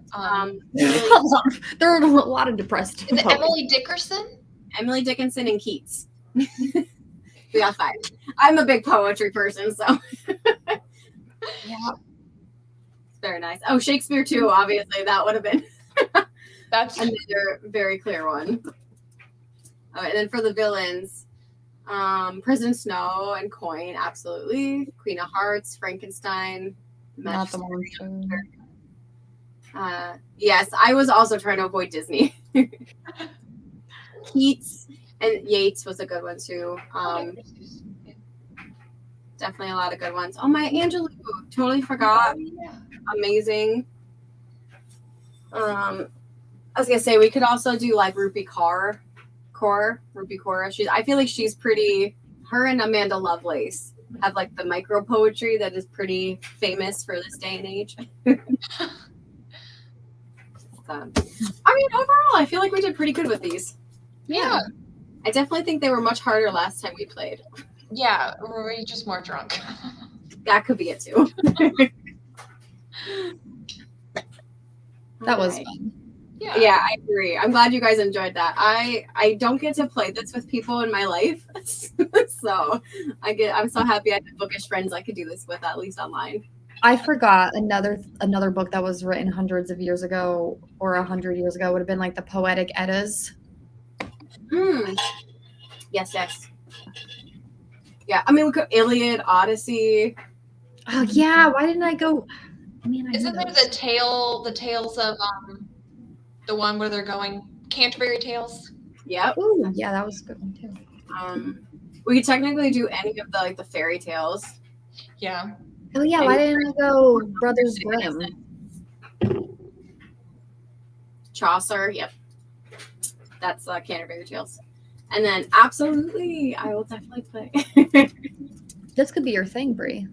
[SPEAKER 3] There are a lot of depressed
[SPEAKER 2] is it
[SPEAKER 3] poets.
[SPEAKER 2] Emily Dickinson?
[SPEAKER 1] Emily Dickinson and Keats. We got 5. I'm a big poetry person, so
[SPEAKER 3] Yeah.
[SPEAKER 1] it's very nice. Oh, Shakespeare too. Obviously, that would have been
[SPEAKER 2] That's
[SPEAKER 1] another very clear one. All right, and then for the villains, President Snow and Coin, absolutely. Queen of Hearts, Frankenstein.
[SPEAKER 3] Not the monster.
[SPEAKER 1] Yes, I was also trying to avoid Disney. Keats and Yeats was a good one too. Definitely a lot of good ones. Oh, my Angelou, totally forgot. Amazing. I was gonna say we could also do like Rupi Kaur. I feel like she's pretty. Her and Amanda Lovelace have like the micro poetry that is pretty famous for this day and age. Overall, I feel like we did pretty good with these.
[SPEAKER 2] Yeah.
[SPEAKER 1] I definitely think they were much harder last time we played.
[SPEAKER 2] Yeah, were we just more drunk?
[SPEAKER 1] That could be it too.
[SPEAKER 3] That was
[SPEAKER 1] Alright.
[SPEAKER 3] fun.
[SPEAKER 1] Yeah, I agree. I'm glad you guys enjoyed that. I don't get to play this with people in my life, so I'm so happy I have bookish friends I could do this with, at least online.
[SPEAKER 3] I forgot another book that was written hundreds of years ago or 100 years ago would have been like the Poetic Eddas.
[SPEAKER 1] Yes. Yeah, I mean, look at Iliad, Odyssey.
[SPEAKER 3] Oh yeah, why didn't I go? I mean,
[SPEAKER 2] Isn't there the tales of the one where they're going Canterbury Tales?
[SPEAKER 1] Yep.
[SPEAKER 3] Ooh, yeah, that was a good one too.
[SPEAKER 1] We could technically do any of the fairy tales.
[SPEAKER 2] Yeah.
[SPEAKER 3] Oh yeah, why didn't I go Brothers Grimm?
[SPEAKER 1] Chaucer, yep. That's Canterbury Tales. And then absolutely, I will definitely play.
[SPEAKER 3] This could be your thing, Brie.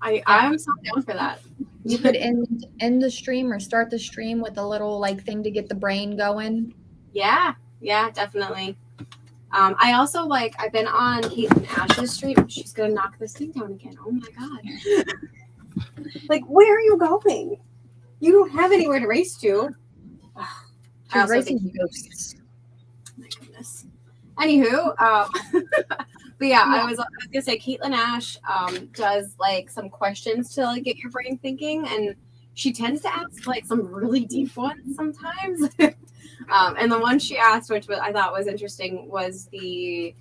[SPEAKER 1] I'm so down for that.
[SPEAKER 3] You could end the stream or start the stream with a little like thing to get the brain going.
[SPEAKER 1] Yeah, definitely. I also like, I've been on Caitlin Ash's stream. She's going to knock this thing down again. Oh my God. Like, where are you going? You don't have anywhere to race to. I
[SPEAKER 3] She's
[SPEAKER 1] also
[SPEAKER 3] racing
[SPEAKER 1] think
[SPEAKER 3] ghosts.
[SPEAKER 1] my goodness. Anywho, but yeah, I was gonna say Caitlin Ash does like some questions to like get your brain thinking, and she tends to ask like some really deep ones sometimes. And the one she asked, which I thought was interesting, was the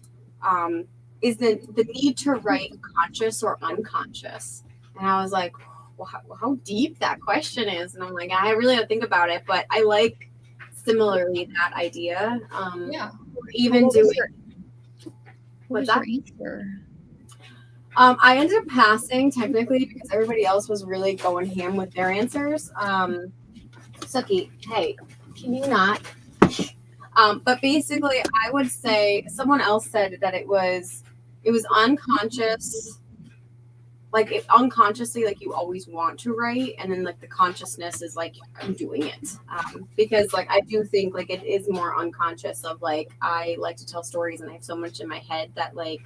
[SPEAKER 1] is the need to write conscious or unconscious? And I was like, well, how deep that question is, and I'm like, I really don't think about it, but I like similarly that idea.
[SPEAKER 2] Yeah.
[SPEAKER 1] Even
[SPEAKER 3] What
[SPEAKER 1] doing
[SPEAKER 3] was your
[SPEAKER 1] what's that?
[SPEAKER 3] answer?
[SPEAKER 1] I ended up passing technically because everybody else was really going ham with their answers. Suki, hey, can you not? But basically, I would say someone else said that it was unconscious, like unconsciously, like you always want to write, and then like the consciousness is like I'm doing it, because like I do think like it is more unconscious of like I like to tell stories and I have so much in my head that like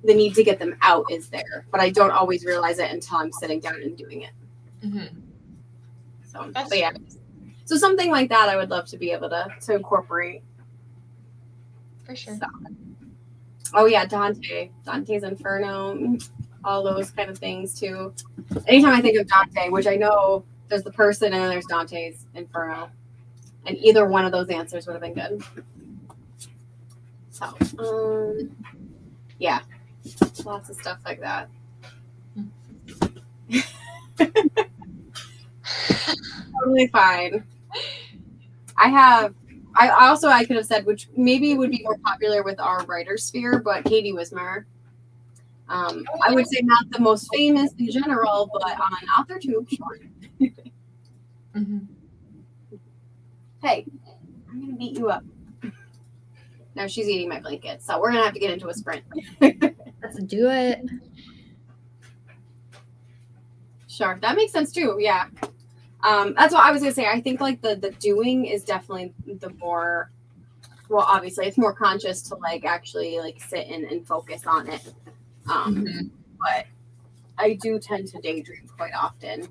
[SPEAKER 1] the need to get them out is there, but I don't always realize it until I'm sitting down and doing it.
[SPEAKER 2] Mm-hmm.
[SPEAKER 1] So,
[SPEAKER 2] That's
[SPEAKER 1] but yeah,
[SPEAKER 2] true.
[SPEAKER 1] so something like that I would love to be able to incorporate.
[SPEAKER 2] For sure.
[SPEAKER 1] So. Oh yeah, Dante's Inferno, all those kind of things too. Anytime I think of Dante, which I know there's the person and then there's Dante's Inferno, and either one of those answers would have been good. So, yeah, lots of stuff like that. Totally fine. I could have said, which maybe would be more popular with our writer sphere, but Katie Wismer. I would say not the most famous in general, but on AuthorTube, sure.
[SPEAKER 2] Mm-hmm.
[SPEAKER 1] Hey, I'm gonna beat you up. No, she's eating my blanket, so we're gonna have to get into a sprint.
[SPEAKER 3] Let's do it.
[SPEAKER 1] Sure, that makes sense too. Yeah, that's what I was gonna say. I think like the doing is definitely the more. Well, obviously, it's more conscious to like actually like sit and focus on it. But I do tend to daydream quite often.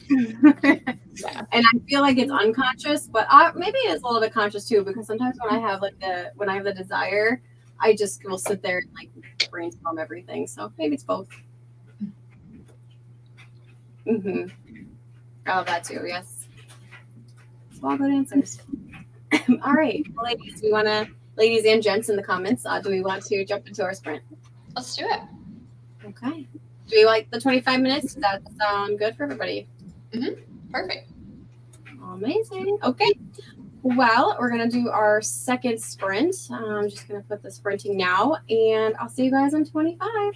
[SPEAKER 2] Yeah.
[SPEAKER 1] And I feel like it's unconscious, but maybe it's a little bit conscious too, because sometimes when I have the desire, I just will sit there and like brainstorm everything. So maybe it's both. Mm-hmm. I love that too. Yes. So all good answers. All right, well, ladies and gents in the comments, do we want to jump into our sprint?
[SPEAKER 2] Let's do it.
[SPEAKER 1] Okay. Do we like the 25 minutes? Does that sound good for everybody?
[SPEAKER 2] Perfect.
[SPEAKER 1] Amazing. Okay. Well, we're going to do our second sprint. I'm just going to put the sprinting now, and I'll see you guys in 25.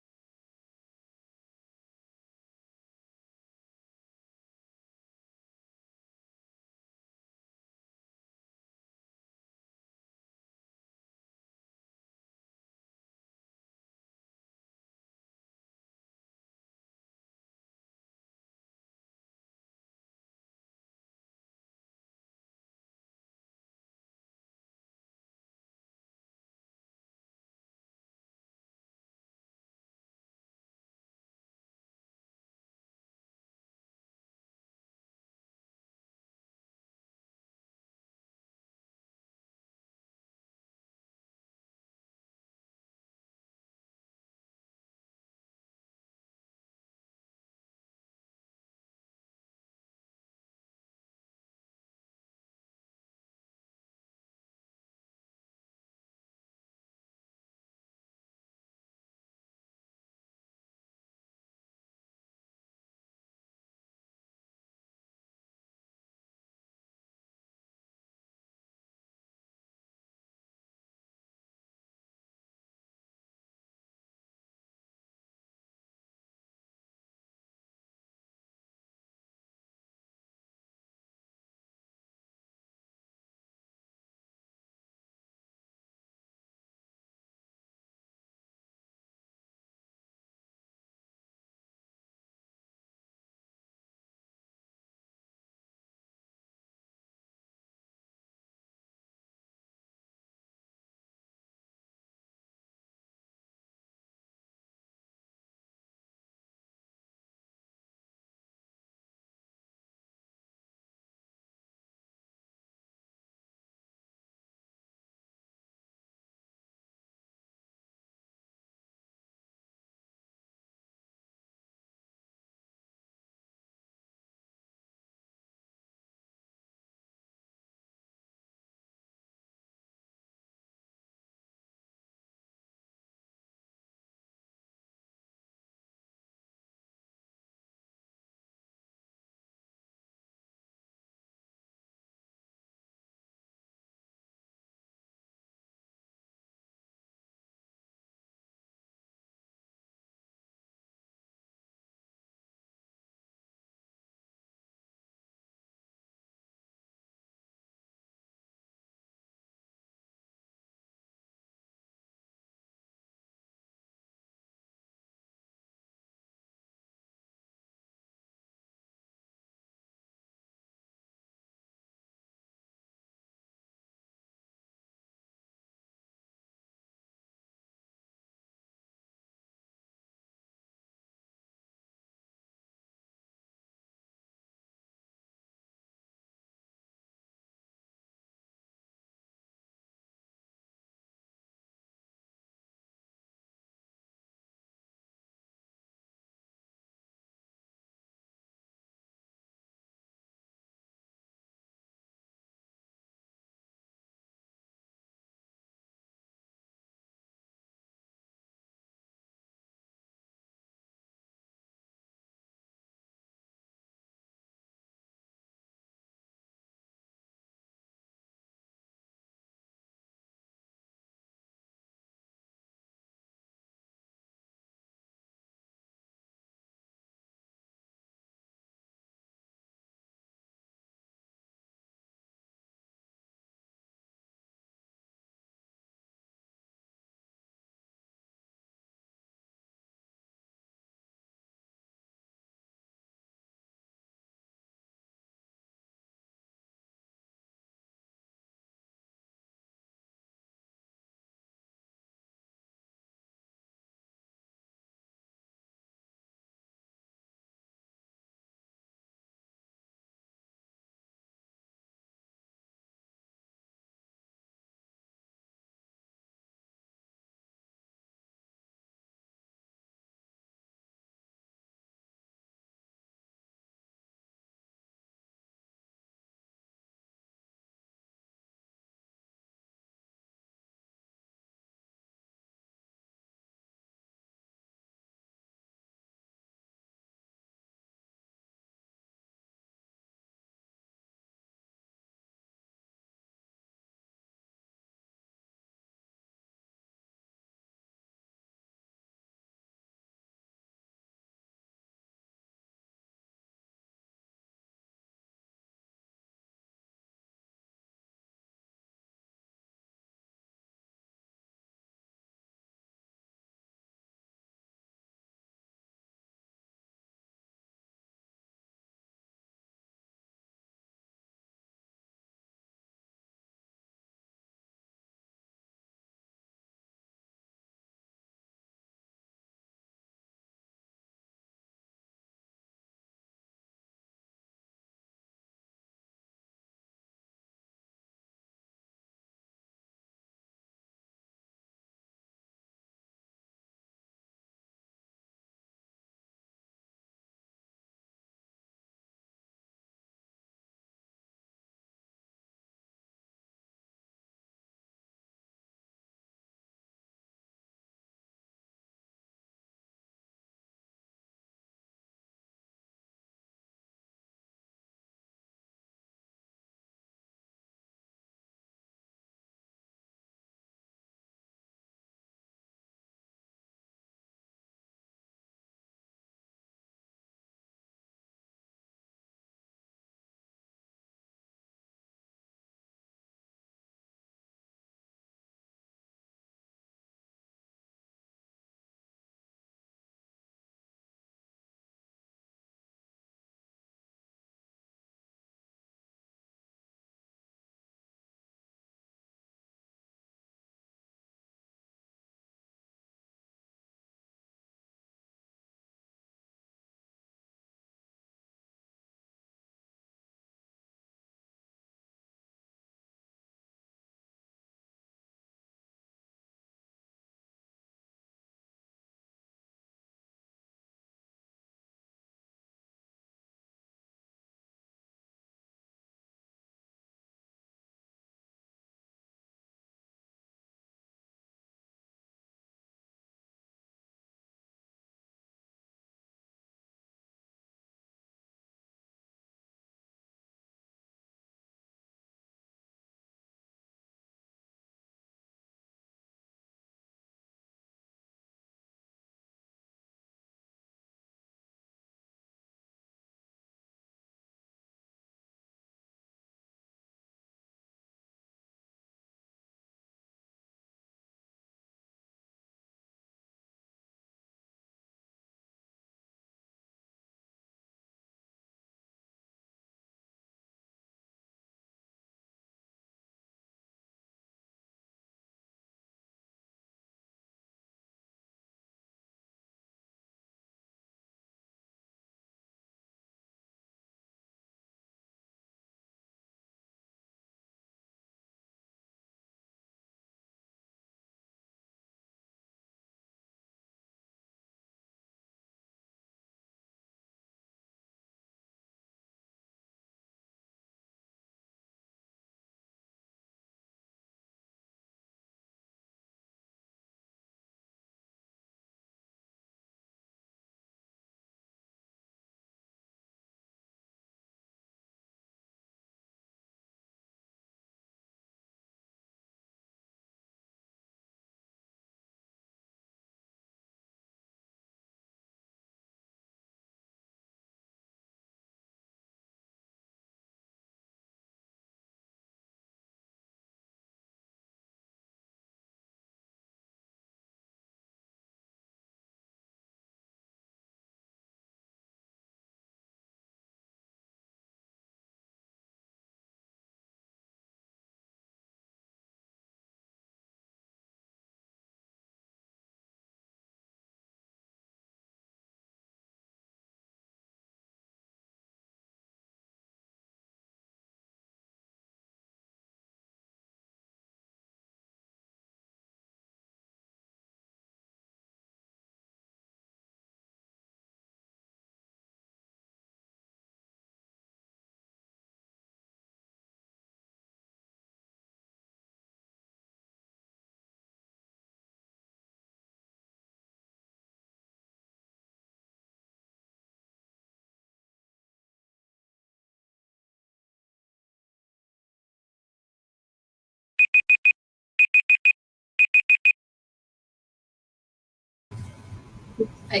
[SPEAKER 1] I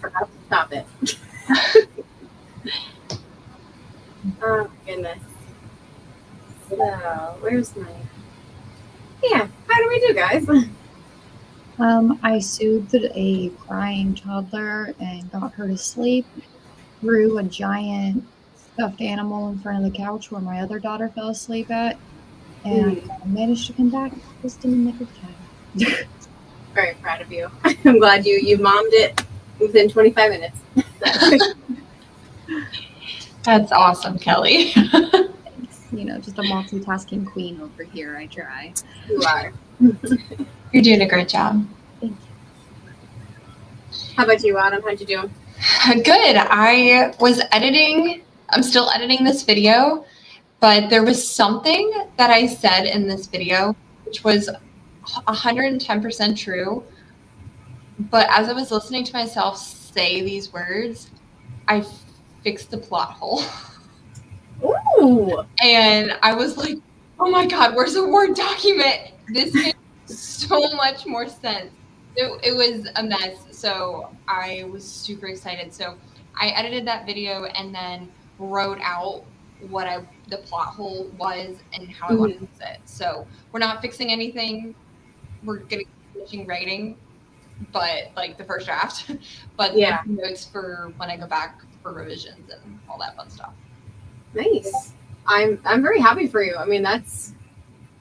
[SPEAKER 1] forgot to stop it. Oh goodness. So where's my? Yeah, how do we do, guys?
[SPEAKER 3] I soothed a crying toddler and got her to sleep. Threw a giant stuffed animal in front of the couch where my other daughter fell asleep at, and managed to come back just in the nick of time.
[SPEAKER 1] Very proud of you. I'm glad you mommed it within 25 minutes.
[SPEAKER 2] That's awesome, Kelly.
[SPEAKER 3] You know, just a multitasking queen over here. I try.
[SPEAKER 1] You are.
[SPEAKER 2] You're doing a great job.
[SPEAKER 3] Thank
[SPEAKER 1] How about you, Autumn? How'd you do?
[SPEAKER 2] Good. I was editing. I'm still editing this video, but there was something that I said in this video which was 110% true. But as I was listening to myself say these words, I fixed the plot hole.
[SPEAKER 1] Ooh.
[SPEAKER 2] And I was like, oh my God, where's a Word document? This makes so much more sense. It was a mess. So I was super excited. So I edited that video and then wrote out what the plot hole was and how I want to fix it. So we're not fixing anything. We're going to be finishing writing, but like the first draft, but
[SPEAKER 1] yeah,
[SPEAKER 2] notes for when I go back for revisions and all that fun stuff.
[SPEAKER 1] Nice. I'm very happy for you. I mean, that's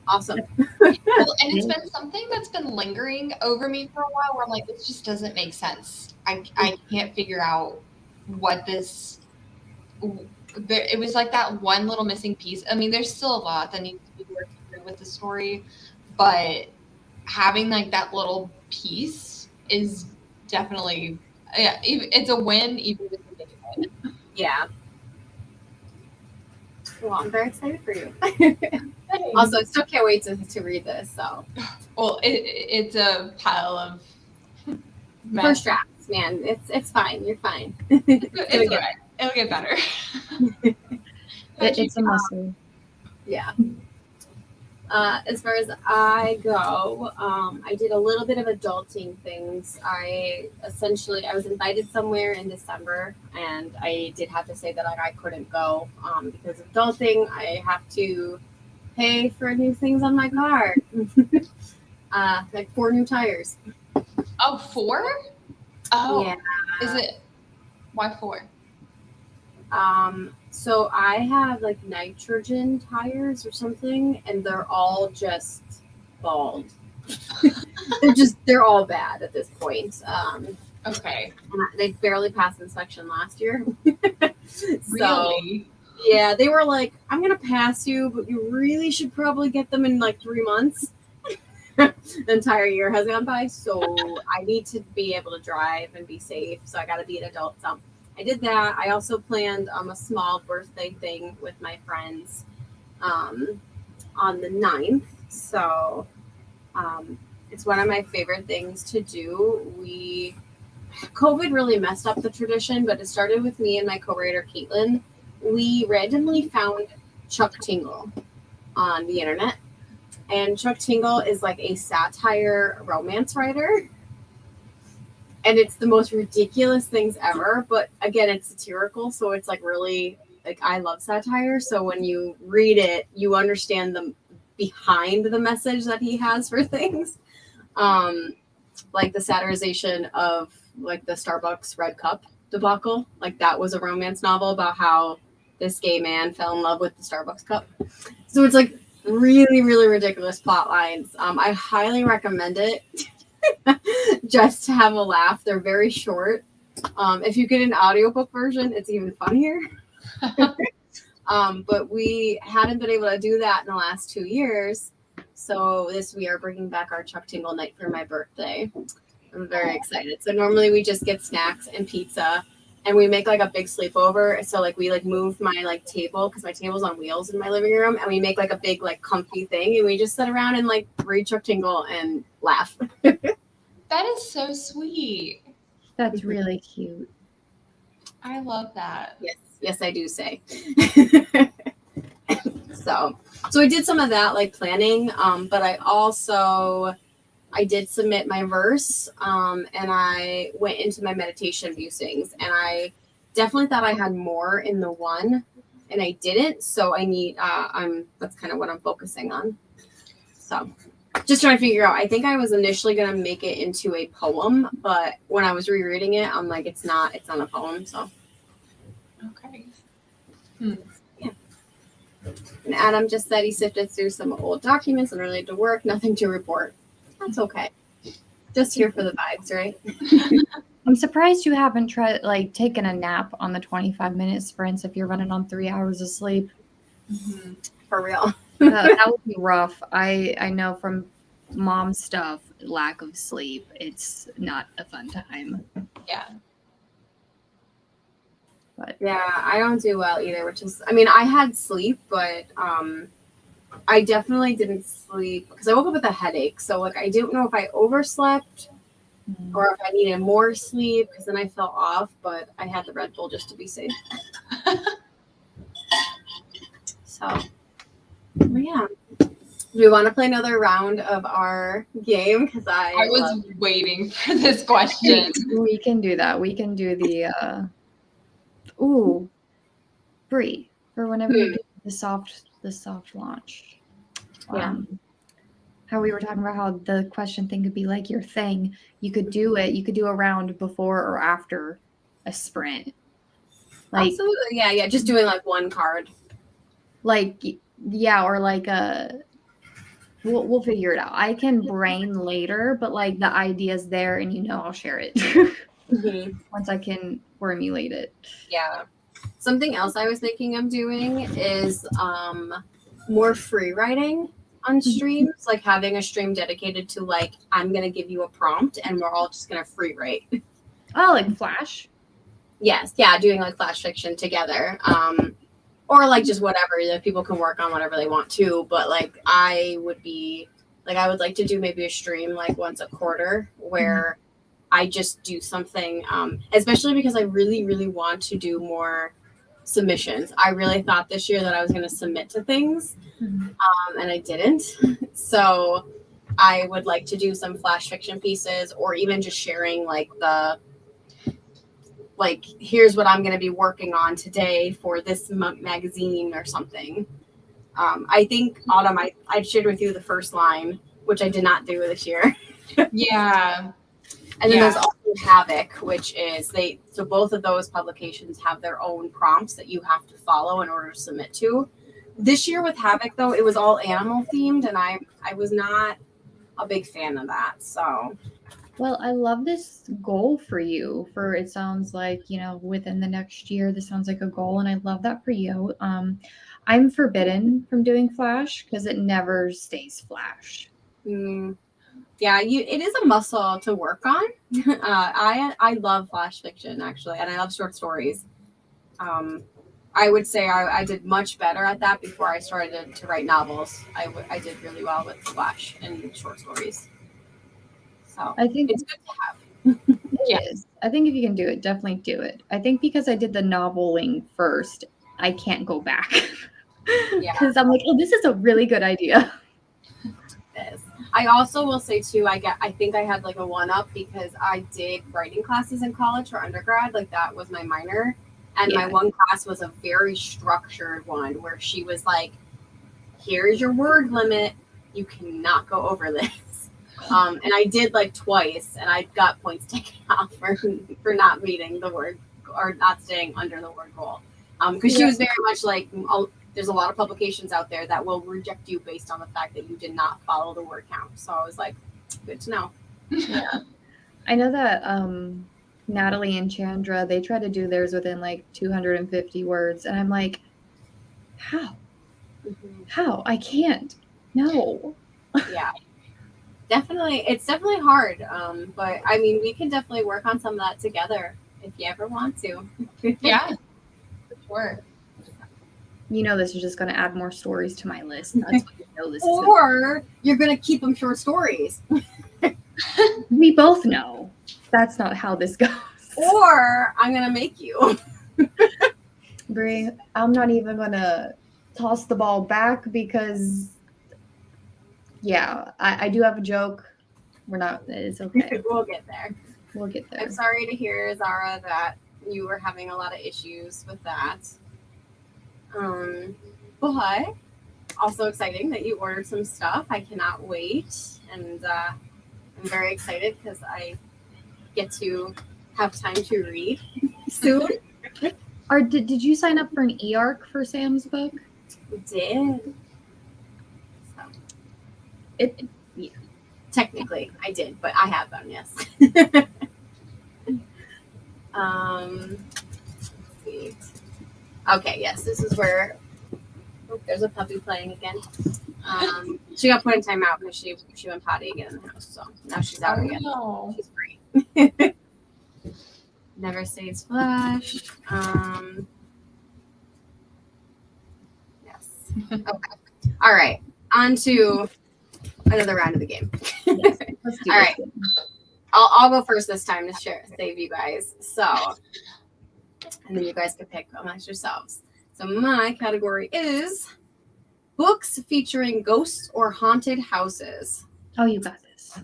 [SPEAKER 1] awesome.
[SPEAKER 2] Well, and it's been something that's been lingering over me for a while where I'm like, this just doesn't make sense. I can't figure out what this, it was like that one little missing piece. I mean, there's still a lot that needs to be worked through with the story, but having like that little piece is definitely, yeah, it's a win, even if it's a big win.
[SPEAKER 1] Yeah. Well, I'm very excited for you. Also, I still can't wait to read this. So,
[SPEAKER 2] well, it's a pile of mess.
[SPEAKER 1] First drafts, man. It's fine. You're fine.
[SPEAKER 2] It's all right. It'll get better.
[SPEAKER 3] It's a muscle.
[SPEAKER 1] Yeah. As far as I go, I did a little bit of adulting things. I was invited somewhere in December, and I did have to say that I couldn't go because of adulting. I have to pay for new things on my car, like 4 new tires.
[SPEAKER 2] Oh, 4? Oh,
[SPEAKER 1] yeah.
[SPEAKER 2] Is it? Why 4?
[SPEAKER 1] So I have like nitrogen tires or something, and they're all just bald. they're all bad at this point.
[SPEAKER 2] Okay.
[SPEAKER 1] They barely passed inspection last year.
[SPEAKER 2] Really?
[SPEAKER 1] Yeah, they were like, I'm gonna pass you, but you really should probably get them in like 3 months. The entire year has gone by, so I need to be able to drive and be safe. So I got to be an adult. So I did that. I also planned a small birthday thing with my friends on the 9th. So it's one of my favorite things to do. COVID really messed up the tradition, but it started with me and my co-writer Caitlin. We randomly found Chuck Tingle on the internet. And Chuck Tingle is like a satire romance writer. And it's the most ridiculous things ever. But again, it's satirical. So it's like really, like, I love satire. So when you read it, you understand the behind the message that he has for things. Like the satirization of like the Starbucks red cup debacle. Like that was a romance novel about how this gay man fell in love with the Starbucks cup. So it's like really, really ridiculous plot lines. I highly recommend it just to have a laugh. They're very short. If you get an audiobook version, it's even funnier. But we hadn't been able to do that in the last 2 years. So we are bringing back our Chuck Tingle night for my birthday. I'm very excited. So normally we just get snacks and pizza, and we make like a big sleepover. So like we like move my like table, because my table's on wheels in my living room, and we make like a big like comfy thing, and we just sit around and like read Chuck Tingle and laugh.
[SPEAKER 2] That is so sweet.
[SPEAKER 3] That's really cute.
[SPEAKER 2] I love that.
[SPEAKER 1] Yes, I do say. So we did some of that like planning, but I I did submit my verse, and I went into my meditation musings, and I definitely thought I had more in the one, and I didn't. So I need, that's kind of what I'm focusing on. So just trying to figure out. I think I was initially gonna make it into a poem, but when I was rereading it, I'm like, it's not a poem. So
[SPEAKER 2] Okay.
[SPEAKER 1] yeah. And Adam just said he sifted through some old documents and related to work. Nothing to report. That's okay. Just here for the vibes, right?
[SPEAKER 3] I'm surprised you haven't tried taken a nap on the 25-minute sprints if you're running on 3 hours of sleep.
[SPEAKER 2] Mm-hmm.
[SPEAKER 1] For real.
[SPEAKER 3] That would be rough. I know from mom stuff, lack of sleep, it's not a fun time.
[SPEAKER 2] Yeah.
[SPEAKER 3] But
[SPEAKER 1] Yeah, I don't do well either, which is, I mean, I had sleep, but I definitely didn't sleep because I woke up with a headache. So, like, I don't know if I overslept or if I needed more sleep because then I fell off, but I had the Red Bull just to be safe. So, but yeah. Do we want to play another round of our game? Because I
[SPEAKER 2] was waiting for this question.
[SPEAKER 3] we can do that. We can do the Brie, for whenever you do the soft launch.
[SPEAKER 1] Yeah.
[SPEAKER 3] How we were talking about how the question thing could be like your thing. You could do it. You could do a round before or after a sprint. Like,
[SPEAKER 1] absolutely. Yeah. Just doing like one card.
[SPEAKER 3] Or like we'll figure it out. I can brain later, but like the idea's there and I'll share it. Once I can formulate it.
[SPEAKER 1] Yeah. Something else I was thinking of doing is more free writing on streams, like having a stream dedicated to like, I'm going to give you a prompt and we're all just going to free write.
[SPEAKER 3] Oh, like Flash?
[SPEAKER 1] Yes. Yeah. Doing like Flash fiction together. Or like just whatever, like people can work on whatever they want to. But like I would like to do maybe a stream like once a quarter where I just do something, especially because I really, really want to do more submissions. I really thought this year that I was going to submit to things, and I didn't. So I would like to do some Flash fiction pieces, or even just sharing here's what I'm going to be working on today for this magazine or something. I think, Autumn, I shared with you the first line, which I did not do this year.
[SPEAKER 2] Yeah.
[SPEAKER 1] And then there's also Havoc, which is so both of those publications have their own prompts that you have to follow in order to submit to. This year with Havoc, though, it was all animal themed, and I was not a big fan of that. So,
[SPEAKER 3] well, I love this goal for you. It sounds like within the next year, this sounds like a goal, and I love that for you. I'm forbidden from doing Flash because it never stays Flash.
[SPEAKER 1] Yeah, it is a muscle to work on. I love Flash fiction actually, and I love short stories. I would say I did much better at that before I started to write novels. I did really well with Flash and short stories. So
[SPEAKER 3] I think
[SPEAKER 1] it's good to have.
[SPEAKER 3] It is. I think if you can do it, definitely do it. I think because I did the noveling first, I can't go back. Because I'm like, oh, this is a really good idea.
[SPEAKER 1] I also will say too, I think I had like a 1-up because I did writing classes in college for undergrad. Like that was my minor. And my one class was a very structured one where she was like, here's your word limit. You cannot go over this. And I did like twice and I got points taken off for not meeting the word or not staying under the word goal. Because she was very much like, there's a lot of publications out there that will reject you based on the fact that you did not follow the word count. So I was like, good to know.
[SPEAKER 3] Yeah. I know that Natalie and Chandra, they try to do theirs within like 250 words. And I'm like, how? How? I can't. No.
[SPEAKER 1] Yeah. Definitely. It's definitely hard. But I mean, we can definitely work on some of that together if you ever want to.
[SPEAKER 2] Yeah. For sure.
[SPEAKER 3] This is just going to add more stories to my list. That's what this is.
[SPEAKER 1] Or you're going to keep them short stories.
[SPEAKER 3] We both know that's not how this goes.
[SPEAKER 1] Or I'm going to make you.
[SPEAKER 3] Brie, I'm not even going to toss the ball back because, I do have a joke We're not. It's okay.
[SPEAKER 1] We'll get there.
[SPEAKER 3] We'll get there.
[SPEAKER 1] I'm sorry to hear, Zara, that you were having a lot of issues with that. But also exciting that you ordered some stuff. I cannot wait, and I'm very excited because I get to have time to read soon.
[SPEAKER 3] Did you sign up for an e-arc for Sam's book?
[SPEAKER 1] We did. So,
[SPEAKER 3] Yeah.
[SPEAKER 1] technically, I did, but I have them. Yes. Sweet. Okay. Yes, this is where. Oh, there's a puppy playing again. She got put in timeout because she went potty again in the house. So now she's out again.
[SPEAKER 2] No.
[SPEAKER 1] She's free. Never stays flushed. Yes. Okay. All right. On to another round of the game.
[SPEAKER 3] Yes, let's do
[SPEAKER 1] All
[SPEAKER 3] this.
[SPEAKER 1] right. I'll go first this time to save you guys. So, and then you guys can pick amongst yourselves. So my category is books featuring ghosts or haunted houses.
[SPEAKER 3] Oh, you got this.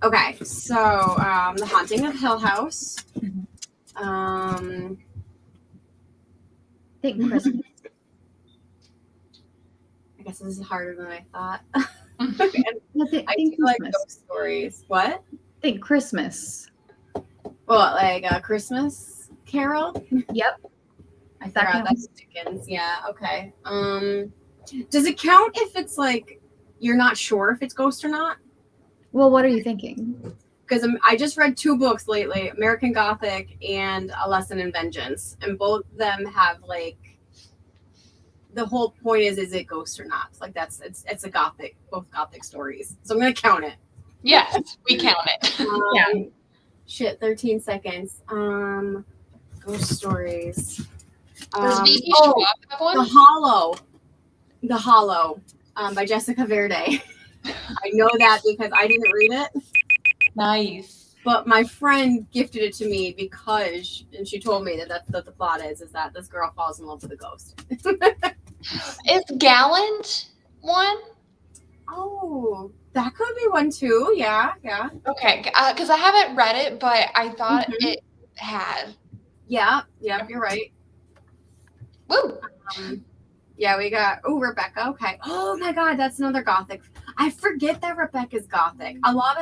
[SPEAKER 1] Okay, so The Haunting of Hill House.
[SPEAKER 3] Think Christmas.
[SPEAKER 1] I guess this is harder than I thought.
[SPEAKER 3] Yeah,
[SPEAKER 1] I
[SPEAKER 3] think
[SPEAKER 1] do like
[SPEAKER 3] Christmas.
[SPEAKER 1] ghost stories. What?
[SPEAKER 3] Think Christmas.
[SPEAKER 1] Well, like a Christmas Carol?
[SPEAKER 3] Yep.
[SPEAKER 1] I
[SPEAKER 3] That
[SPEAKER 1] forgot
[SPEAKER 3] counts.
[SPEAKER 1] that's Dickens. Yeah, okay. Does it count if it's like you're not sure if it's ghost or not?
[SPEAKER 3] Well, what are you thinking?
[SPEAKER 1] Because I just read 2 books lately, American Gothic and A Lesson in Vengeance, and both of them have like the whole point is it ghost or not? Like it's a gothic, both gothic stories. So I'm gonna count it.
[SPEAKER 2] Yes, we count it.
[SPEAKER 3] Yeah.
[SPEAKER 1] Shit, 13 seconds. Ghost stories.
[SPEAKER 2] Does V.E. Schwab have one?
[SPEAKER 1] The Hollow, by Jessica Verde. I know that because I didn't read it,
[SPEAKER 2] Nice.
[SPEAKER 1] but my friend gifted it to me because, and she told me that's what the plot is that this girl falls in love with a ghost.
[SPEAKER 2] Is Gallant one?
[SPEAKER 1] Oh, that could be one too. Yeah.
[SPEAKER 2] Okay, because I haven't read it, but I thought
[SPEAKER 1] Mhm.
[SPEAKER 2] it had.
[SPEAKER 1] Yeah, you're right.
[SPEAKER 2] Woo!
[SPEAKER 1] Yeah, we got Rebecca. Okay. Oh my God, that's another gothic. I forget that Rebecca's gothic.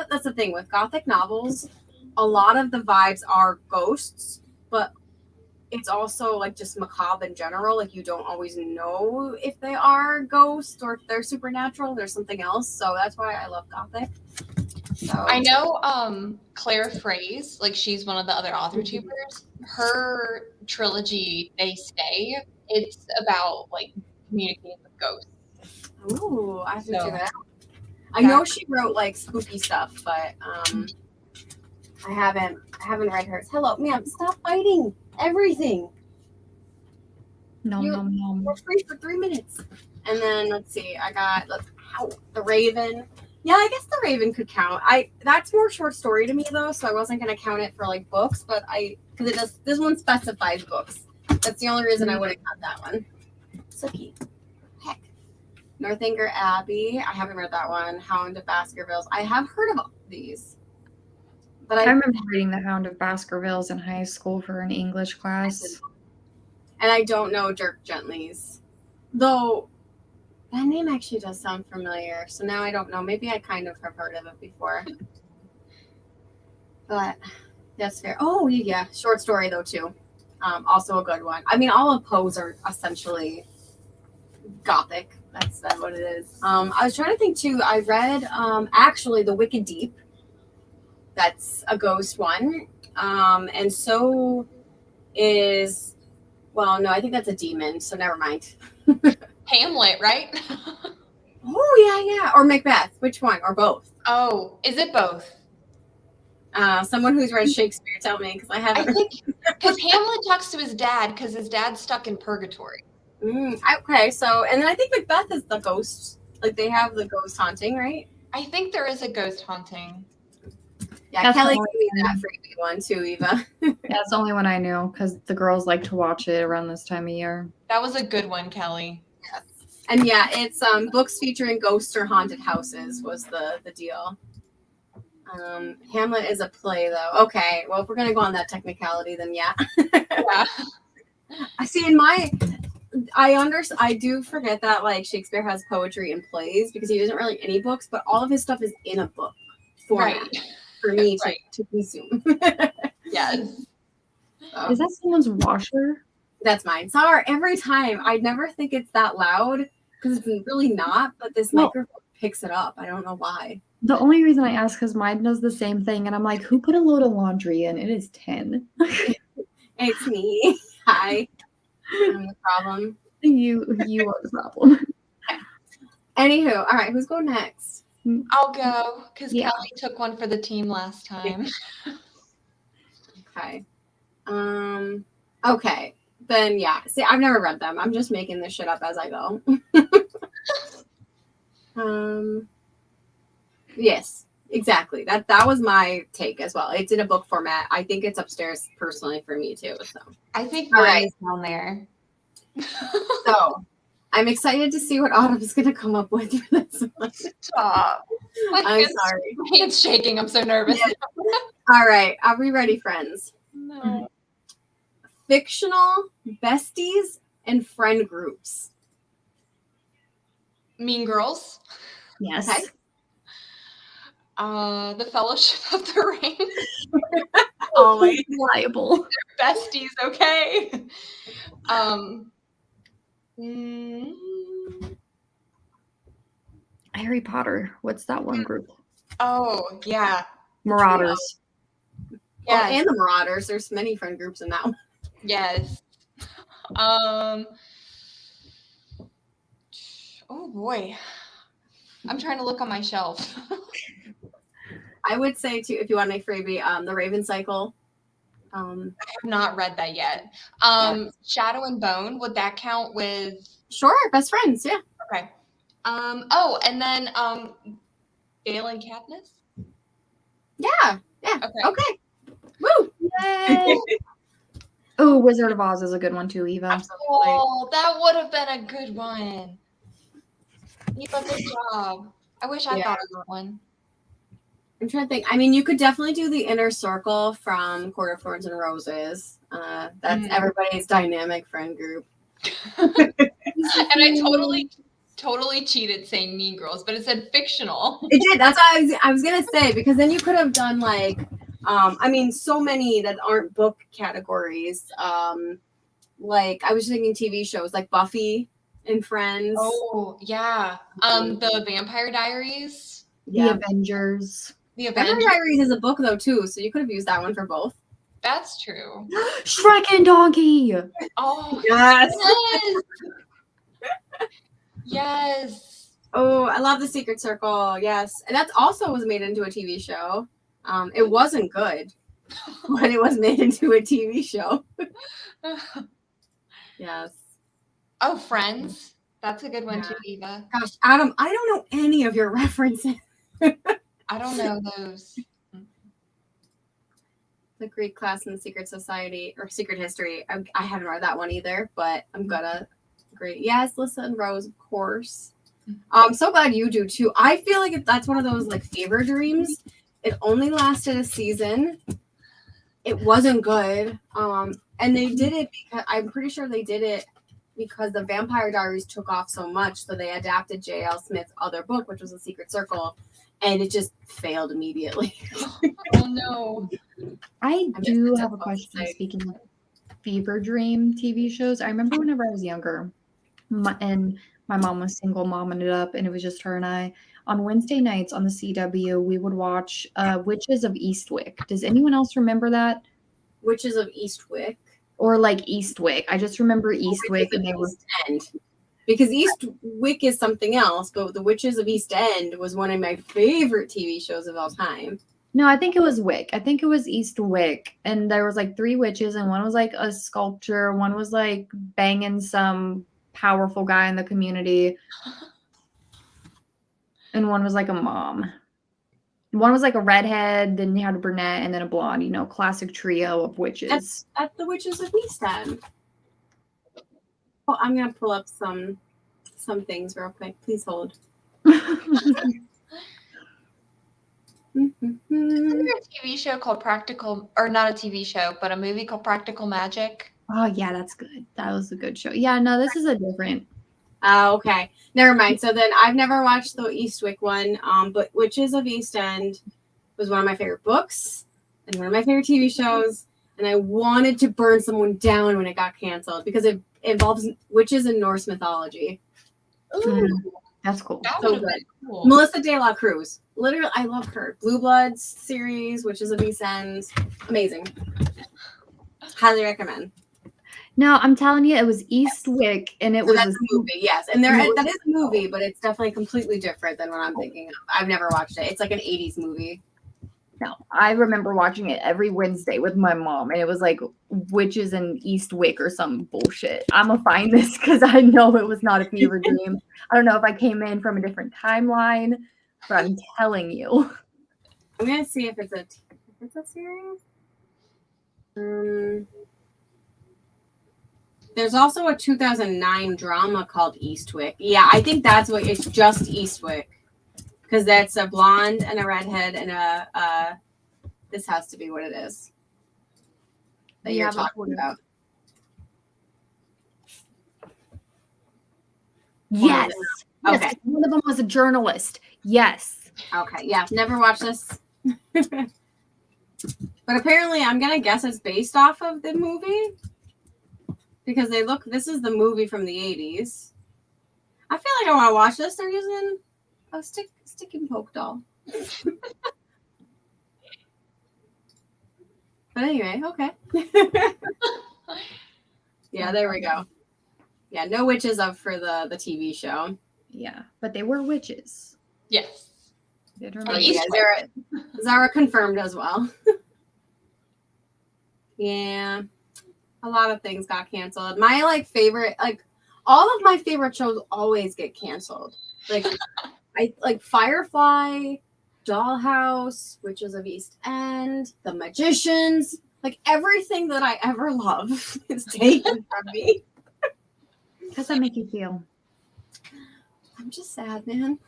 [SPEAKER 1] That's the thing with gothic novels. A lot of the vibes are ghosts, but it's also like just macabre in general. Like you don't always know if they are ghosts or if they're supernatural. There's something else. So that's why I love gothic. So
[SPEAKER 2] I know Claire Fraze, like she's one of the other author tubers. Her trilogy, They Stay, it's about like communicating with ghosts.
[SPEAKER 1] Ooh, I have to
[SPEAKER 2] So-
[SPEAKER 1] check it out. I know she wrote like spooky stuff, but I haven't read hers. Hello, ma'am, stop fighting everything.
[SPEAKER 3] Nom nom nom.
[SPEAKER 1] We're free for 3 minutes. And then let's see, I got The Raven. Yeah, I guess The Raven could count. That's more short story to me though, so I wasn't gonna count it for like books, but because this one specifies books. That's the only reason I wouldn't count that one. Sookie. Heck. Northanger Abbey. I haven't read that one. Hound of Baskervilles. I have heard of all these. But
[SPEAKER 3] I remember reading The Hound of Baskervilles in high school for an English class.
[SPEAKER 1] And I don't know Dirk Gently's. Though that name actually does sound familiar. So now I don't know. Maybe I kind of have heard of it before. But that's fair. Oh, yeah. Short story, though, too. Also a good one. I mean, all of Poe's are essentially gothic. That's what it is. I was trying to think, too. I read, actually, The Wicked Deep. That's a ghost one. And so is... Well, no, I think that's a demon, so never mind.
[SPEAKER 2] Hamlet, right?
[SPEAKER 1] Oh, yeah. Or Macbeth. Which one? Or both?
[SPEAKER 2] Oh, is it both?
[SPEAKER 1] Someone who's read Shakespeare, tell me, because I
[SPEAKER 2] I
[SPEAKER 1] haven't.
[SPEAKER 2] think because Hamlet talks to his dad because his dad's stuck in purgatory.
[SPEAKER 1] Okay, so, and then I think Macbeth is the ghost. Like, they have the ghost haunting, right?
[SPEAKER 2] I think there is a ghost haunting.
[SPEAKER 1] Yeah,
[SPEAKER 3] That's
[SPEAKER 1] Kelly
[SPEAKER 3] the
[SPEAKER 1] gave me that freebie one, too, Eva.
[SPEAKER 3] That's the only one I knew because the girls like to watch it around this time of year.
[SPEAKER 2] That was a good one, Kelly.
[SPEAKER 1] Yes. And yeah, it's books featuring ghosts or haunted houses was the deal. Hamlet is a play, though. Okay, well, if we're gonna go on that technicality, then yeah.
[SPEAKER 2] Yeah.
[SPEAKER 1] I see. I do forget that like Shakespeare has poetry and plays because he doesn't really any books, but all of his stuff is in a book format
[SPEAKER 2] Right.
[SPEAKER 1] for me
[SPEAKER 2] Right.
[SPEAKER 1] to consume.
[SPEAKER 2] Yes.
[SPEAKER 1] So,
[SPEAKER 3] Is that someone's washer?
[SPEAKER 1] that's mine. Sorry, every time I never think it's that loud because it's really not, but this
[SPEAKER 3] Well-
[SPEAKER 1] microphone picks it up. I don't know why.
[SPEAKER 3] The only reason I ask is mine does the same thing, and I'm like, who put a load of laundry in? It is 10.
[SPEAKER 1] It's me. Hi. I'm the problem.
[SPEAKER 3] You are the problem.
[SPEAKER 1] Anywho, all right, who's going next?
[SPEAKER 2] I'll go because
[SPEAKER 3] Yeah.
[SPEAKER 2] Kelly took one for the team last time.
[SPEAKER 1] Okay. Okay. Then yeah. See, I've never read them. I'm just making this shit up as I go. Yes, exactly. That was my take as well. It's in a book format. I think it's upstairs personally for me too. So
[SPEAKER 2] I think
[SPEAKER 1] All
[SPEAKER 2] mine
[SPEAKER 1] right.
[SPEAKER 2] is down there.
[SPEAKER 1] so I'm excited to see what Autumn's gonna come up with for this one.
[SPEAKER 2] Stop. My
[SPEAKER 1] I'm
[SPEAKER 2] hand's-
[SPEAKER 1] sorry.
[SPEAKER 2] My hand's shaking. I'm so nervous.
[SPEAKER 1] Yes. All right. Are we ready, friends?
[SPEAKER 2] No.
[SPEAKER 1] Fictional besties and friend groups.
[SPEAKER 2] Mean Girls.
[SPEAKER 3] Yes.
[SPEAKER 1] Okay.
[SPEAKER 2] The Fellowship of the Ring.
[SPEAKER 1] Always.
[SPEAKER 3] Reliable.
[SPEAKER 2] Besties, okay.
[SPEAKER 3] Harry Potter. What's that one group?
[SPEAKER 2] Oh, yeah.
[SPEAKER 3] Marauders.
[SPEAKER 1] Oh,
[SPEAKER 2] Yes.
[SPEAKER 1] and the Marauders. There's many friend groups in that one.
[SPEAKER 2] Yes. Oh boy. I'm trying to look on my shelf.
[SPEAKER 1] I would say too, if you want to make freebie, the Raven Cycle.
[SPEAKER 2] I have not read that yet. Shadow and Bone, would that count with
[SPEAKER 1] Sure, best friends, yeah.
[SPEAKER 2] okay. Oh, and then Gale and Katniss?
[SPEAKER 1] Yeah. Okay. Woo!
[SPEAKER 3] Yay! Oh, Wizard of Oz is a good one too, Eva.
[SPEAKER 1] Absolutely.
[SPEAKER 2] Oh, that would have been a good one. Eva, good job. I wish I thought of that one.
[SPEAKER 1] I'm trying to think. I mean, you could definitely do the Inner Circle from Court of Thorns and Roses. That's everybody's dynamic friend group.
[SPEAKER 2] And I totally cheated saying Mean Girls, but it said fictional.
[SPEAKER 1] It did. That's what I was gonna say, because then you could have done like I mean, so many that aren't book categories. Like I was thinking TV shows like Buffy and Friends.
[SPEAKER 2] Oh, yeah. The Vampire Diaries.
[SPEAKER 3] The Avengers.
[SPEAKER 2] The
[SPEAKER 1] Vampire
[SPEAKER 2] Avengers.
[SPEAKER 1] Diaries is a book though too, so you could have used that one for both.
[SPEAKER 2] That's true.
[SPEAKER 3] Shrek and Donkey.
[SPEAKER 2] Oh,
[SPEAKER 1] Yes.
[SPEAKER 2] Yes.
[SPEAKER 1] Oh, I love the Secret Circle. Yes, and that also was made into a TV show. It wasn't good, but it was made into a TV show. Yes.
[SPEAKER 2] Oh, Friends. That's a good one
[SPEAKER 1] Yeah.
[SPEAKER 2] too, Eva.
[SPEAKER 1] Gosh, Adam, I don't know any of your references.
[SPEAKER 2] I don't know those.
[SPEAKER 1] The Greek class in the Secret Society or Secret History. I haven't read that one either, but I'm gonna agree. Yes, Lissa and Rose, of course. I'm so glad you do too. I feel like that's one of those like fever dreams. It only lasted a season. It wasn't good. And they did it because I'm pretty sure they did it because the Vampire Diaries took off so much, so they adapted J.L. Smith's other book, which was The Secret Circle, and it just failed immediately.
[SPEAKER 2] Oh no.
[SPEAKER 3] I
[SPEAKER 1] I
[SPEAKER 3] do
[SPEAKER 1] missed it
[SPEAKER 3] have a
[SPEAKER 1] to
[SPEAKER 3] question.
[SPEAKER 1] say.
[SPEAKER 3] Speaking of fever dream TV shows, I remember whenever I was younger, and my mom was single momming it up, and it was just her and I. On Wednesday nights on the CW, we would watch Witches of Eastwick. Does anyone else remember that?
[SPEAKER 1] Witches of Eastwick.
[SPEAKER 3] Or like Eastwick? I just remember Eastwick, and they were
[SPEAKER 1] East End. Because Eastwick is something else, but The Witches of East End was one of my favorite TV shows of all time.
[SPEAKER 3] No, I think it was Wick. I think it was Eastwick. And there was like 3 witches, and one was like a sculptor, one was like banging some powerful guy in the community, and one was like a mom. One was like a redhead, then you had a brunette, and then a blonde, classic trio of witches.
[SPEAKER 1] At The Witches of East End. Well, I'm gonna pull up some things real quick. Please hold.
[SPEAKER 2] Isn't there a TV show called Practical, or not a TV show, but a movie called Practical Magic?
[SPEAKER 3] Oh yeah, that's good. That was a good show. Yeah, no, this is a different.
[SPEAKER 1] Okay. Never mind. So then I've never watched the Eastwick one, but Witches of East End was one of my favorite books and one of my favorite TV shows. And I wanted to burn someone down when it got canceled because it involves witches in Norse mythology.
[SPEAKER 2] Ooh,
[SPEAKER 3] That's cool.
[SPEAKER 2] that
[SPEAKER 1] So
[SPEAKER 2] would have
[SPEAKER 1] good.
[SPEAKER 2] been cool.
[SPEAKER 1] Melissa De La Cruz. Literally, I love her. Blue Bloods series, Witches of East End. Amazing. Highly recommend.
[SPEAKER 3] No, I'm telling you, it was Eastwick, and it
[SPEAKER 1] So
[SPEAKER 3] was
[SPEAKER 1] that's a movie, yes. And that is a movie, but it's definitely completely different than what I'm thinking of. I've never watched it. It's like an 80s movie.
[SPEAKER 3] No, I remember watching it every Wednesday with my mom, and it was like witches in Eastwick or some bullshit. I'm gonna find this because I know it was not a fever dream. I don't know if I came in from a different timeline, but I'm telling you.
[SPEAKER 1] I'm gonna see if it's a series. There's also a 2009 drama called Eastwick. Yeah, I think that's what it's just Eastwick. Because that's a blonde and a redhead and a this has to be what it is that you're talking about.
[SPEAKER 3] Yes.
[SPEAKER 1] Okay.
[SPEAKER 3] Yes. One of them was a journalist. Yes.
[SPEAKER 1] Okay. Yeah. Never watched this. But apparently I'm gonna guess it's based off of the movie. Because this is the movie from the 80s. I feel like I want to watch this. They're using a stick and poke doll. But anyway, okay. Yeah, there we go. Yeah, no witches up for the TV show.
[SPEAKER 3] Yeah, but they were witches.
[SPEAKER 2] Yes.
[SPEAKER 1] Yeah, Zara confirmed as well. Yeah, a lot of things got canceled. My favorite, all of my favorite shows always get canceled. I like Firefly, Dollhouse, Witches of East End, The Magicians. Like everything that I ever love is taken from me.
[SPEAKER 3] How does that make you feel?
[SPEAKER 1] I'm just sad, man.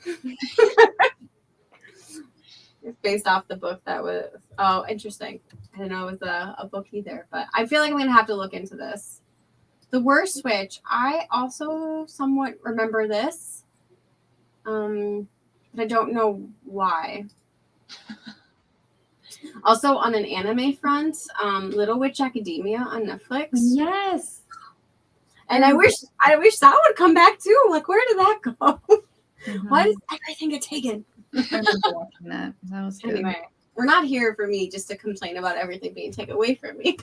[SPEAKER 1] It's based off the book that was. Oh, interesting. I didn't know it was a book either, but I feel like I'm gonna have to look into this. The Worst Witch. I also somewhat remember this. But I don't know why. Also, on an anime front, Little Witch Academia on Netflix.
[SPEAKER 3] Yes.
[SPEAKER 1] And I wish that would come back too. Like, where did that go?
[SPEAKER 3] Mm-hmm.
[SPEAKER 1] Why does everything get taken?
[SPEAKER 3] I remember watching that. That was good.
[SPEAKER 1] Anyway, we're not here for me just to complain about everything being taken away from me.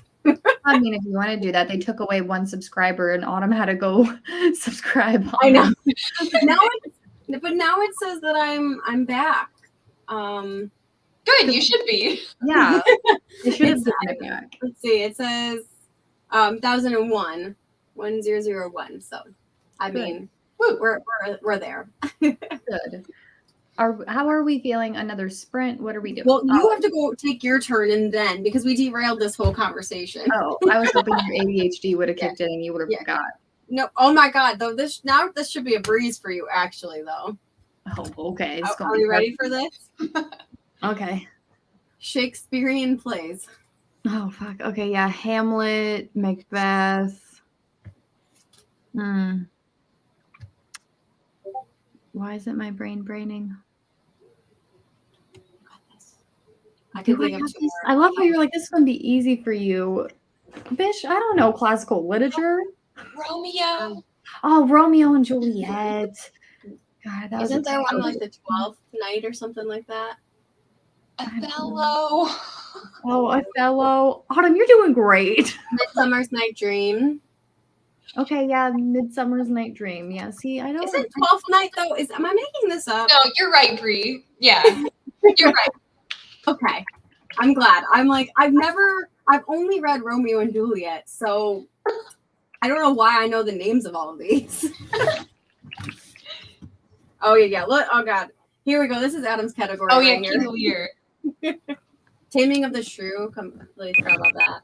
[SPEAKER 3] I mean, if you want to do that, they took away one subscriber, and Autumn had to go subscribe.
[SPEAKER 1] I know. But now it says that I'm back.
[SPEAKER 2] Good, you should be.
[SPEAKER 3] Yeah, they should have taken it back.
[SPEAKER 1] Let's see. It says 1001. So, I mean, we're there.
[SPEAKER 3] Good. How are we feeling? Another sprint? What are we doing?
[SPEAKER 1] Well, you have to go take your turn and then because we derailed this whole conversation.
[SPEAKER 3] Oh, I was hoping your ADHD would have kicked in and you would have forgot.
[SPEAKER 1] No, oh my God! Though this should be a breeze for you, actually. Though.
[SPEAKER 3] Oh, okay.
[SPEAKER 1] Are you ready for this?
[SPEAKER 3] Okay.
[SPEAKER 1] Shakespearean plays.
[SPEAKER 3] Oh fuck. Okay, yeah. Hamlet, Macbeth. Why isn't my brain braining?
[SPEAKER 1] I can think of two more.
[SPEAKER 3] I love how you're like, this is gonna be easy for you. Bitch, I don't know classical literature.
[SPEAKER 2] Romeo.
[SPEAKER 3] Oh, Romeo and Juliet. God, that
[SPEAKER 1] Isn't there one like the 12th night or something like that?
[SPEAKER 2] Othello.
[SPEAKER 3] Oh, Othello. Autumn, you're doing great.
[SPEAKER 1] Midsummer's Night Dream.
[SPEAKER 3] Okay, yeah, Midsummer's Night Dream. Yeah, see, I don't.
[SPEAKER 1] Isn't 12th night though? Am I making this up?
[SPEAKER 2] No, you're right, Bree. Yeah, you're right.
[SPEAKER 1] Okay, I'm glad. I'm like I've only read Romeo and Juliet, so I don't know why I know the names of all of these. Oh yeah. Look. Oh God. Here we go. This is Adam's category.
[SPEAKER 2] Oh yeah,
[SPEAKER 1] right
[SPEAKER 2] King Lear.
[SPEAKER 1] Taming of the Shrew. Completely forgot about that.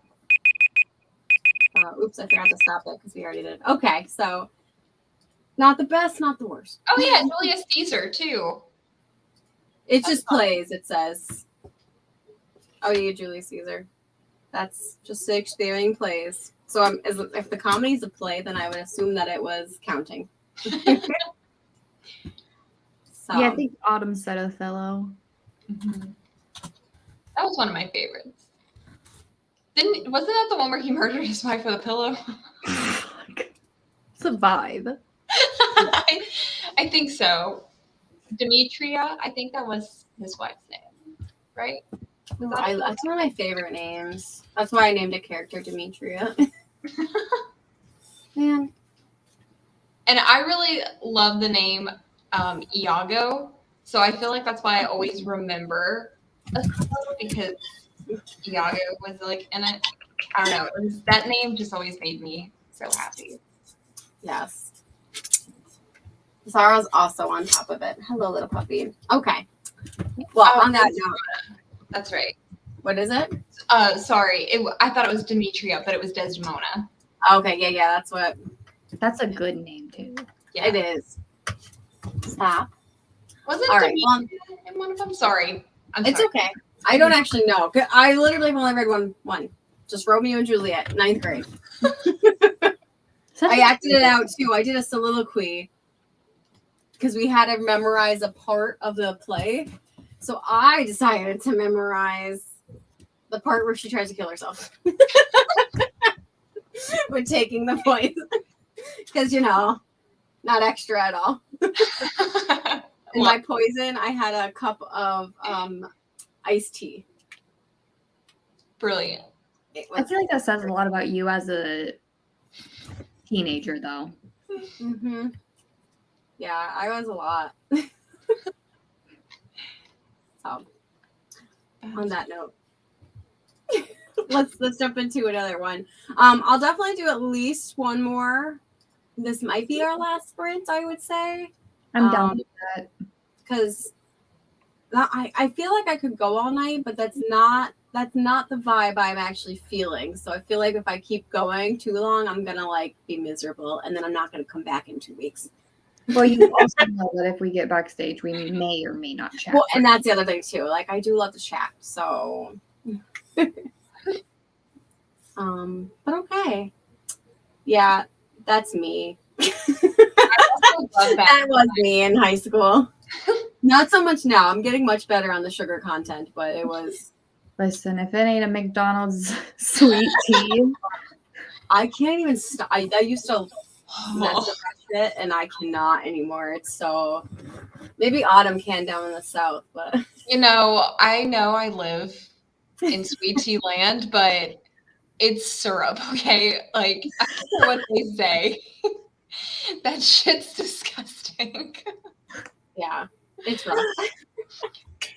[SPEAKER 1] Oops, I forgot to stop it because we already did. Okay, so not the best, not the worst.
[SPEAKER 2] Oh yeah, Julius Caesar too.
[SPEAKER 1] It just plays. It says. Oh, yeah, Julius Caesar. That's just Shakespearean plays. So if the comedy's a play, then I would assume that it was counting. So,
[SPEAKER 3] Yeah, I think Autumn said Othello.
[SPEAKER 2] Mhm. That was one of my favorites. Wasn't that the one where he murdered his wife with a pillow?
[SPEAKER 3] It's a vibe.
[SPEAKER 2] I think so. Demetria, I think that was his wife's name, right?
[SPEAKER 1] That's one of my favorite names. That's why I named a character Demetria. Man.
[SPEAKER 2] And I really love the name Iago. So I feel like that's why I always remember Othello, because Iago was like in it. I don't know. That name just always made me so happy.
[SPEAKER 1] Yes. Zara's also on top of it. Hello, little puppy. Okay. Well, on that note.
[SPEAKER 2] That's right.
[SPEAKER 1] What is it?
[SPEAKER 2] Sorry. I thought it was Demetria, but it was Desdemona.
[SPEAKER 1] Okay, yeah, that's what.
[SPEAKER 3] That's a good name, too.
[SPEAKER 2] Yeah.
[SPEAKER 1] It is. Stop.
[SPEAKER 2] Wasn't
[SPEAKER 1] all right,
[SPEAKER 2] Demetria in one of them? Sorry.
[SPEAKER 1] It's okay. I don't actually know. I literally have only read one. Just Romeo and Juliet, 9th grade. I acted it out too. I did a soliloquy because we had to memorize a part of the play. So I decided to memorize the part where she tries to kill herself. With taking the points. Because, not extra at all. And my poison, I had a cup of iced tea.
[SPEAKER 2] Brilliant.
[SPEAKER 3] I feel like that says a lot about you as a teenager, though.
[SPEAKER 1] Mm-hmm. Yeah, I was a lot. So, on that note, let's jump into another one. I'll definitely do at least one more. This might be our last sprint, I would say.
[SPEAKER 3] I'm down with that.
[SPEAKER 1] Because I feel like I could go all night, but that's not the vibe I'm actually feeling. So I feel like if I keep going too long, I'm gonna be miserable, and then I'm not gonna come back in 2 weeks.
[SPEAKER 3] Well, you also know that if we get backstage, we may or may not chat.
[SPEAKER 1] Well, and that's the other thing too. I do love to chat, so. But okay. Yeah, that's me. That was me in high school. Not so much now. I'm getting much better on the sugar content, but it was.
[SPEAKER 3] Listen, if it ain't a McDonald's sweet tea.
[SPEAKER 1] I can't even stop. I used to mess with that shit, and I cannot anymore. It's so. Maybe Autumn can down in the south, but.
[SPEAKER 2] I know I live in sweet tea land, but it's syrup, okay? I don't know what they say. That shit's disgusting.
[SPEAKER 1] Yeah, it's rough.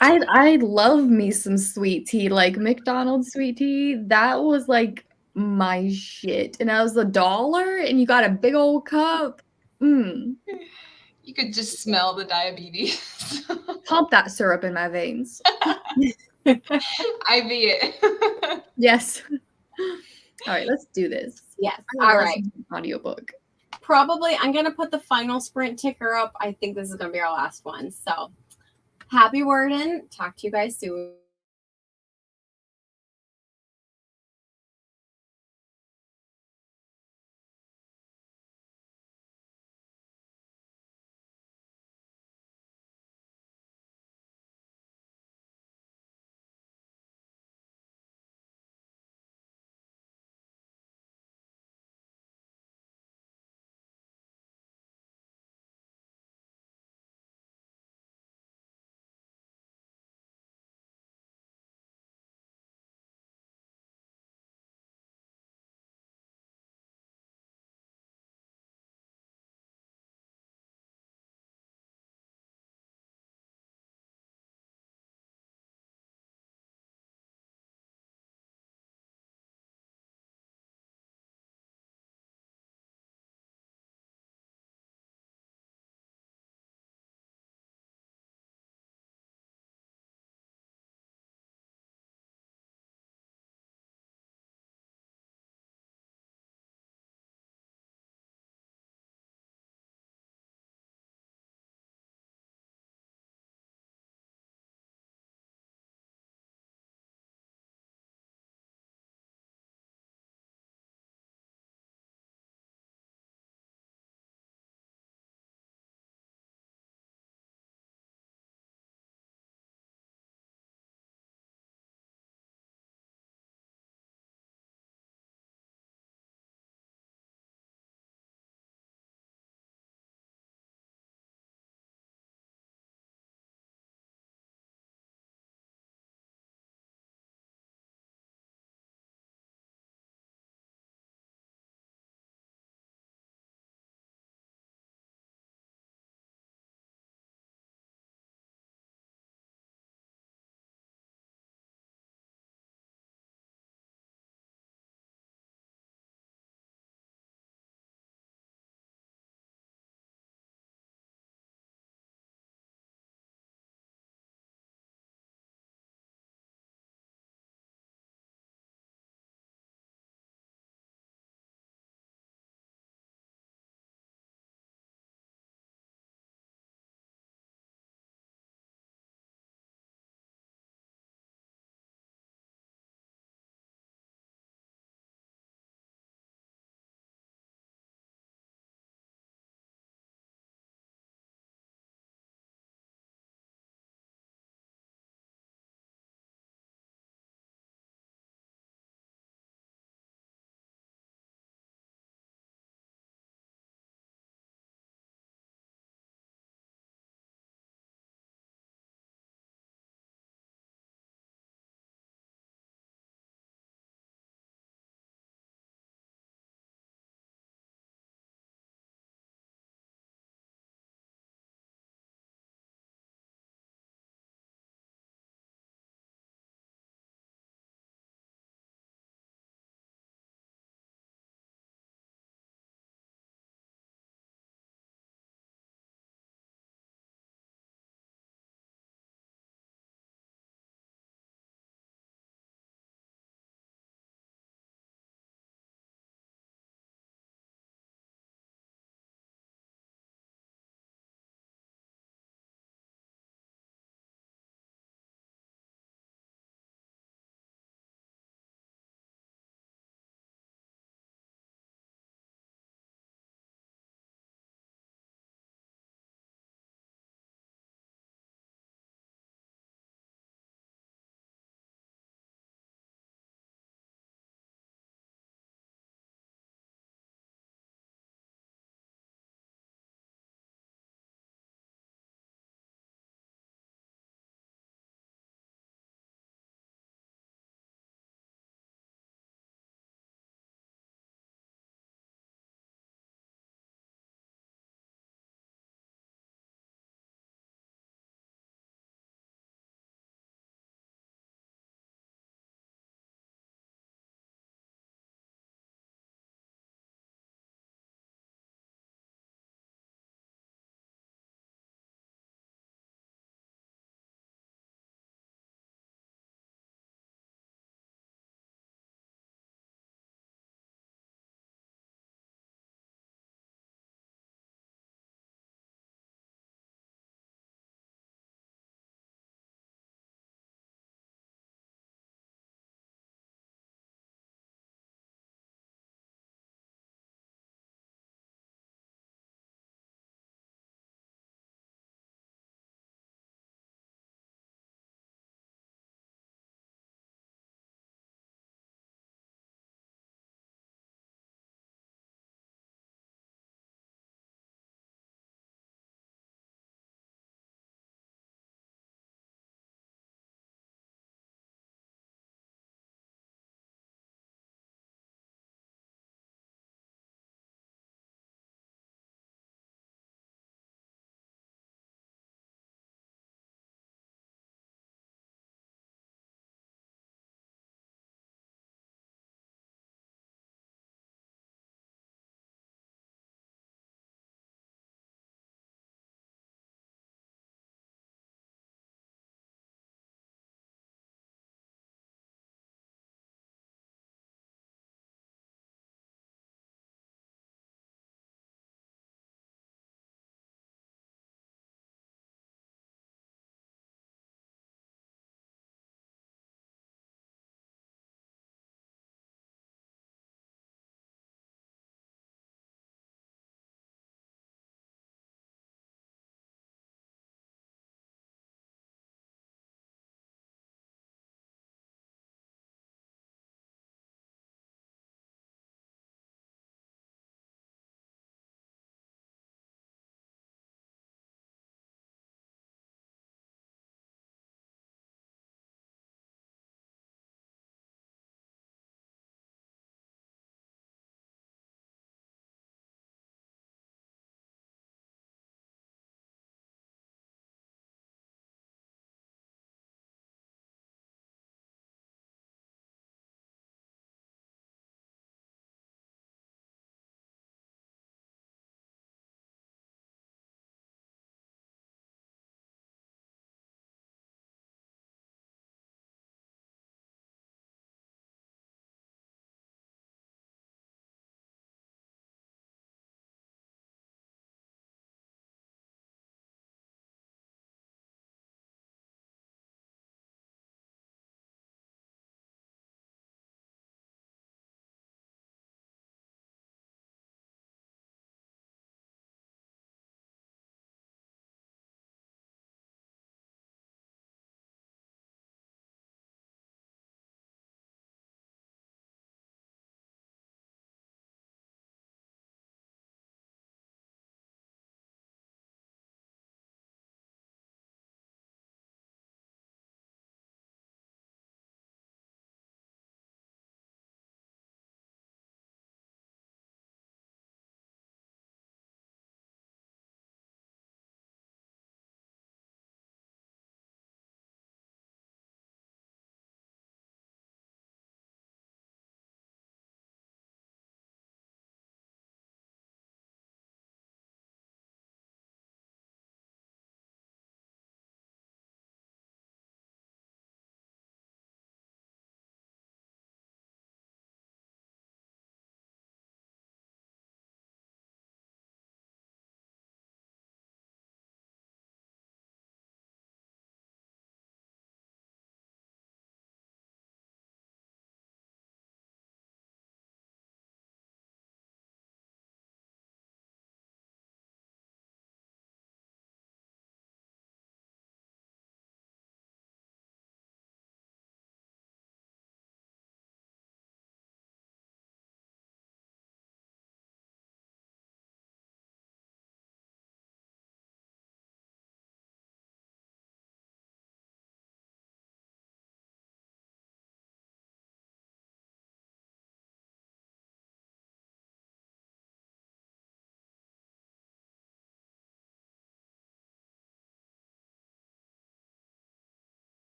[SPEAKER 3] I love me some sweet tea, like McDonald's sweet tea. That was my shit. And that was $1 and you got a big old cup.
[SPEAKER 2] You could just smell the diabetes.
[SPEAKER 3] Pump that syrup in my veins.
[SPEAKER 2] IV it.
[SPEAKER 3] Yes. All right, let's do this.
[SPEAKER 1] Yes. All right.
[SPEAKER 3] Audiobook.
[SPEAKER 1] Probably, I'm going to put the final sprint ticker up. I think this is going to be our last one. So, happy wording. Talk to you guys soon.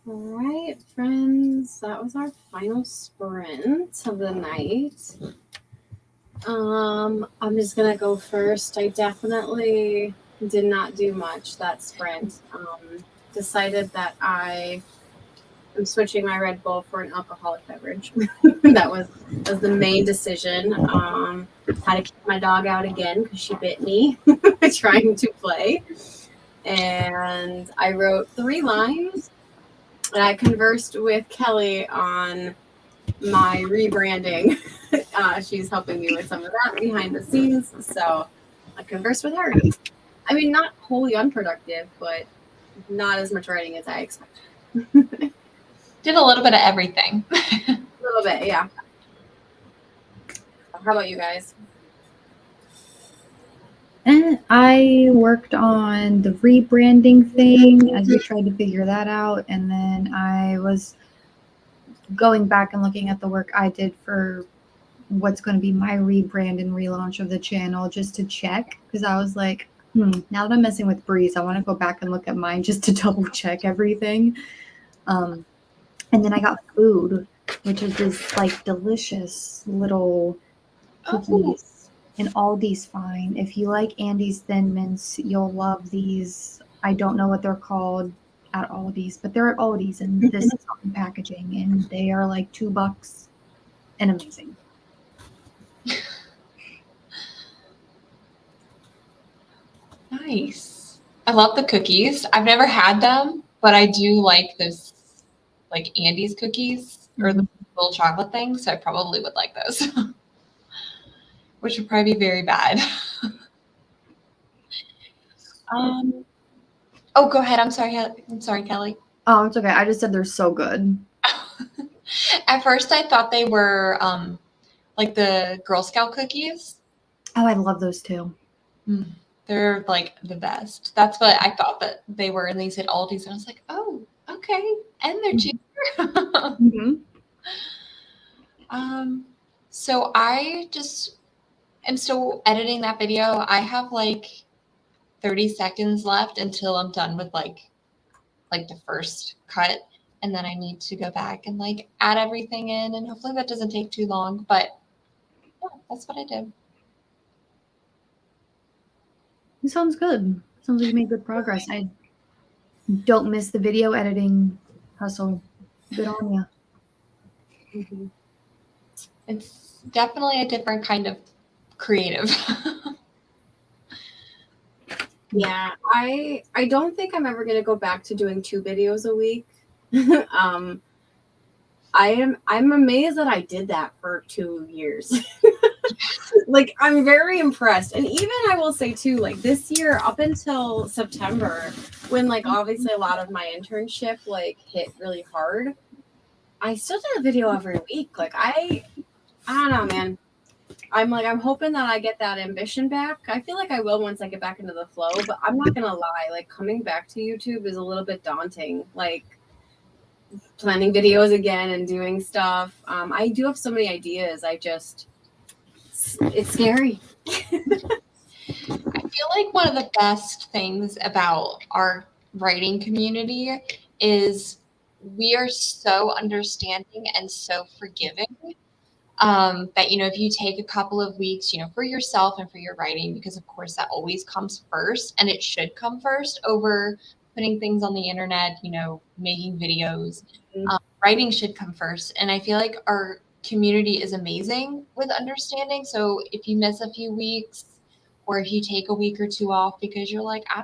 [SPEAKER 1] All right, friends, that was our final sprint of the night. I'm just gonna go first. I definitely did not do much that sprint. Decided that I am switching my Red Bull for an alcoholic beverage. that was the main decision. Had to kick my dog out again because she bit me trying to play. And I wrote 3 lines. And I conversed with Kelly on my rebranding. She's helping me with some of that behind the scenes. So I conversed with her. I mean, not wholly unproductive, but not as much writing as I expected.
[SPEAKER 2] Did a little bit of everything.
[SPEAKER 1] A little bit, yeah. How about you guys?
[SPEAKER 3] And I worked on the rebranding thing as we tried to figure that out. And then I was going back and looking at the work I did for what's going to be my rebrand and relaunch of the channel just to check. Because I was like, now that I'm messing with Breeze, I want to go back and look at mine just to double check everything. And then I got food, which is this like delicious little cookies. And Aldi's fine. If you like Andy's Thin Mints, you'll love these. I don't know what they're called at Aldi's, but they're at Aldi's, and this is on packaging, and they are like $2 and amazing.
[SPEAKER 2] Nice. I love the cookies. I've never had them, but I do like this, like Andy's cookies or the little chocolate thing. So I probably would like those, which would probably be very bad. Oh, go ahead. I'm sorry, Kelly.
[SPEAKER 3] Oh, it's okay. I just said they're so good.
[SPEAKER 2] At first, I thought they were like the Girl Scout cookies.
[SPEAKER 3] Oh, I love those too.
[SPEAKER 2] They're like the best. That's what I thought that they were. And they said Aldi's. And I was like, oh, okay. And they're cheaper. So I just am still editing that video. I have like 30 seconds left until I'm done with like the first cut. And then I need to go back and like add everything in. And hopefully that doesn't take too long. But yeah, that's what I did.
[SPEAKER 3] It sounds good. Sounds like you made good progress. I don't miss the video editing hustle. Good on you.
[SPEAKER 1] Mm-hmm.
[SPEAKER 2] It's definitely a different kind of creative.
[SPEAKER 1] Yeah, I don't think I'm ever gonna go back to doing 2 videos a week. I'm amazed that I did that for 2 years. Like, I'm very impressed. And even I will say too, like this year up until September, when like obviously a lot of my internship like hit really hard, I still did a video every week. Like I don't know, man. I'm hoping that I get that ambition back. I feel like I will once I get back into the flow, but I'm not gonna lie, like coming back to YouTube is a little bit daunting. Like planning videos again and doing stuff. I do have so many ideas. It's scary.
[SPEAKER 2] I feel like one of the best things about our writing community is we are so understanding and so forgiving. That, you know, if you take a couple of weeks, you know, for yourself and for your writing, because of course that always comes first and it should come first over putting things on the internet, you know, making videos, writing should come first. And I feel like our community is amazing with understanding. So if you miss a few weeks or if you take a week or 2 off because you're like, I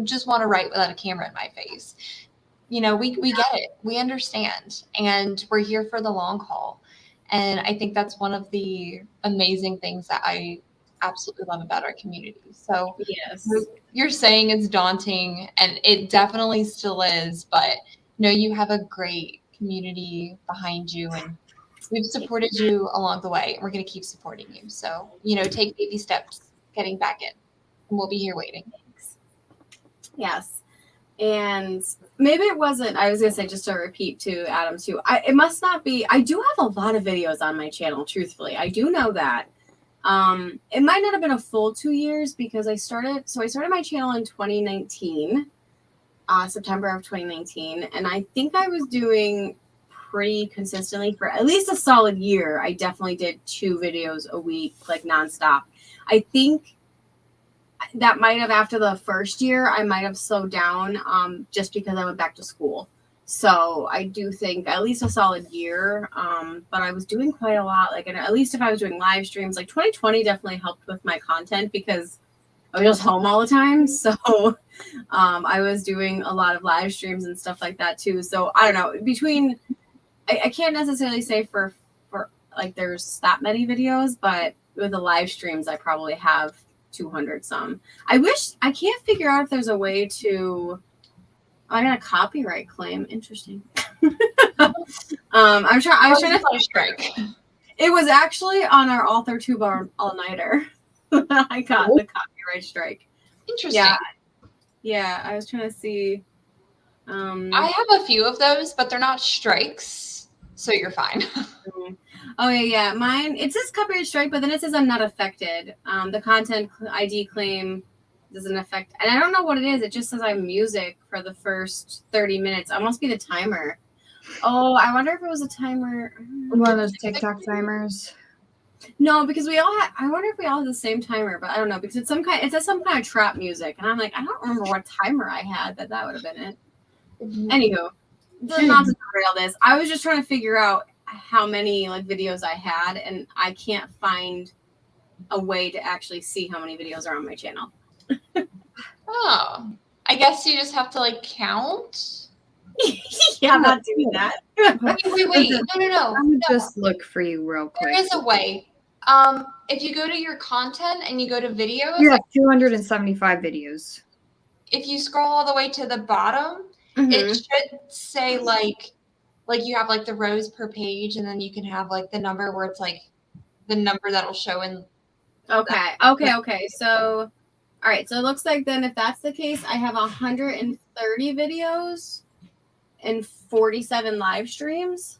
[SPEAKER 2] just want to write without a camera in my face. You know, we get it. We understand. And we're here for the long haul. And I think that's one of the amazing things that I absolutely love about our community. So
[SPEAKER 1] yes,
[SPEAKER 2] you're saying it's daunting, and it definitely still is, but no, you have a great community behind you, and we've supported you along the way, and we're going to keep supporting you. So, you know, take baby steps getting back in, and we'll be here waiting.
[SPEAKER 1] Yes. And maybe it wasn't, I was going to say, just to repeat to Adam too, it must not be, I do have a lot of videos on my channel, truthfully. I do know that. It might not have been a full 2 years because I started my channel in 2019. September of 2019, and I think I was doing pretty consistently for at least a solid year. I definitely did 2 videos a week, like nonstop. I think that might have, after the first year, I might have slowed down just because I went back to school. So I do think at least a solid year, but I was doing quite a lot. Like, and at least if I was doing live streams, like 2020 definitely helped with my content because I was just home all the time. So I was doing a lot of live streams and stuff like that too. So I don't know, between, I can't necessarily say for like there's that many videos, but with the live streams, I probably have 200 some. I can't figure out if there's a way to, I got a copyright claim. Interesting. I was trying to
[SPEAKER 2] strike.
[SPEAKER 1] It was actually on our Author Tube all-nighter. I got the copyright strike.
[SPEAKER 2] Interesting.
[SPEAKER 1] Yeah, I was trying to see.
[SPEAKER 2] I have a few of those, but they're not strikes, so you're fine.
[SPEAKER 1] Oh yeah. Mine, it says copyright strike, but then it says I'm not affected. The content ID claim doesn't affect, and I don't know what it is. It just says I'm music for the first 30 minutes. It must be the timer. Oh, I wonder if it was a timer.
[SPEAKER 3] One of those TikTok timers.
[SPEAKER 1] No, because we all had. I wonder if we all had the same timer, but I don't know because it's says some kind of trap music, and I'm like, I don't remember what timer I had that would have been it. Anywho, not to derail this, I was just trying to figure out how many like videos I had, and I can't find a way to actually see how many videos are on my channel.
[SPEAKER 2] Oh, I guess you just have to like count.
[SPEAKER 1] Yeah, I'm not doing that.
[SPEAKER 2] Wait. No.
[SPEAKER 4] Let me just look for you real quick.
[SPEAKER 2] There is a way. If you go to your content and you go to videos,
[SPEAKER 4] You have 275 videos.
[SPEAKER 2] if you scroll all the way to the bottom, it should say like you have like the rows per page, and then you can have like the number where it's like the number that'll show in.
[SPEAKER 1] Okay. So, all right. So it looks like then if that's the case, I have 130 videos and 47 live streams.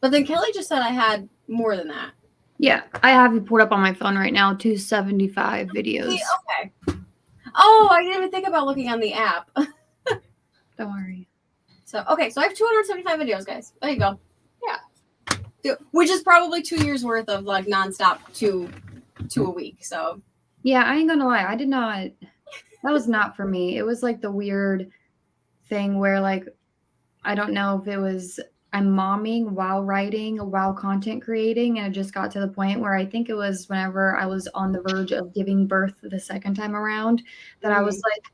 [SPEAKER 1] But then Kelly just said I had more than that.
[SPEAKER 4] Yeah, I have you pulled up on my phone right now. 275 videos.
[SPEAKER 1] Okay. Oh, I didn't even think about looking on the app.
[SPEAKER 4] Don't worry.
[SPEAKER 1] So I have 275 videos, guys. There you go.
[SPEAKER 2] Yeah.
[SPEAKER 1] Which is probably 2 years worth of like nonstop two a week. So
[SPEAKER 4] Yeah, I ain't gonna lie. I did not. That was not for me. It was like the weird thing where like I don't know if it was I'm momming while writing, while content creating, and it just got to the point where I think it was whenever I was on the verge of giving birth the second time around that I was like,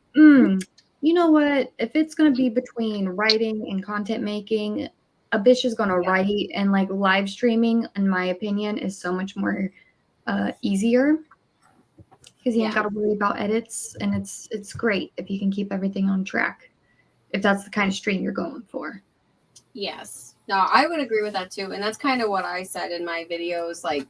[SPEAKER 4] you know what? If it's gonna be between writing and content making, a bitch is gonna write, and like live streaming, in my opinion, is so much more easier because you ain't gotta worry about edits, and it's great if you can keep everything on track. If that's the kind of stream you're going for.
[SPEAKER 1] Yes. No, I would agree with that too. And that's kind of what I said in my videos. Like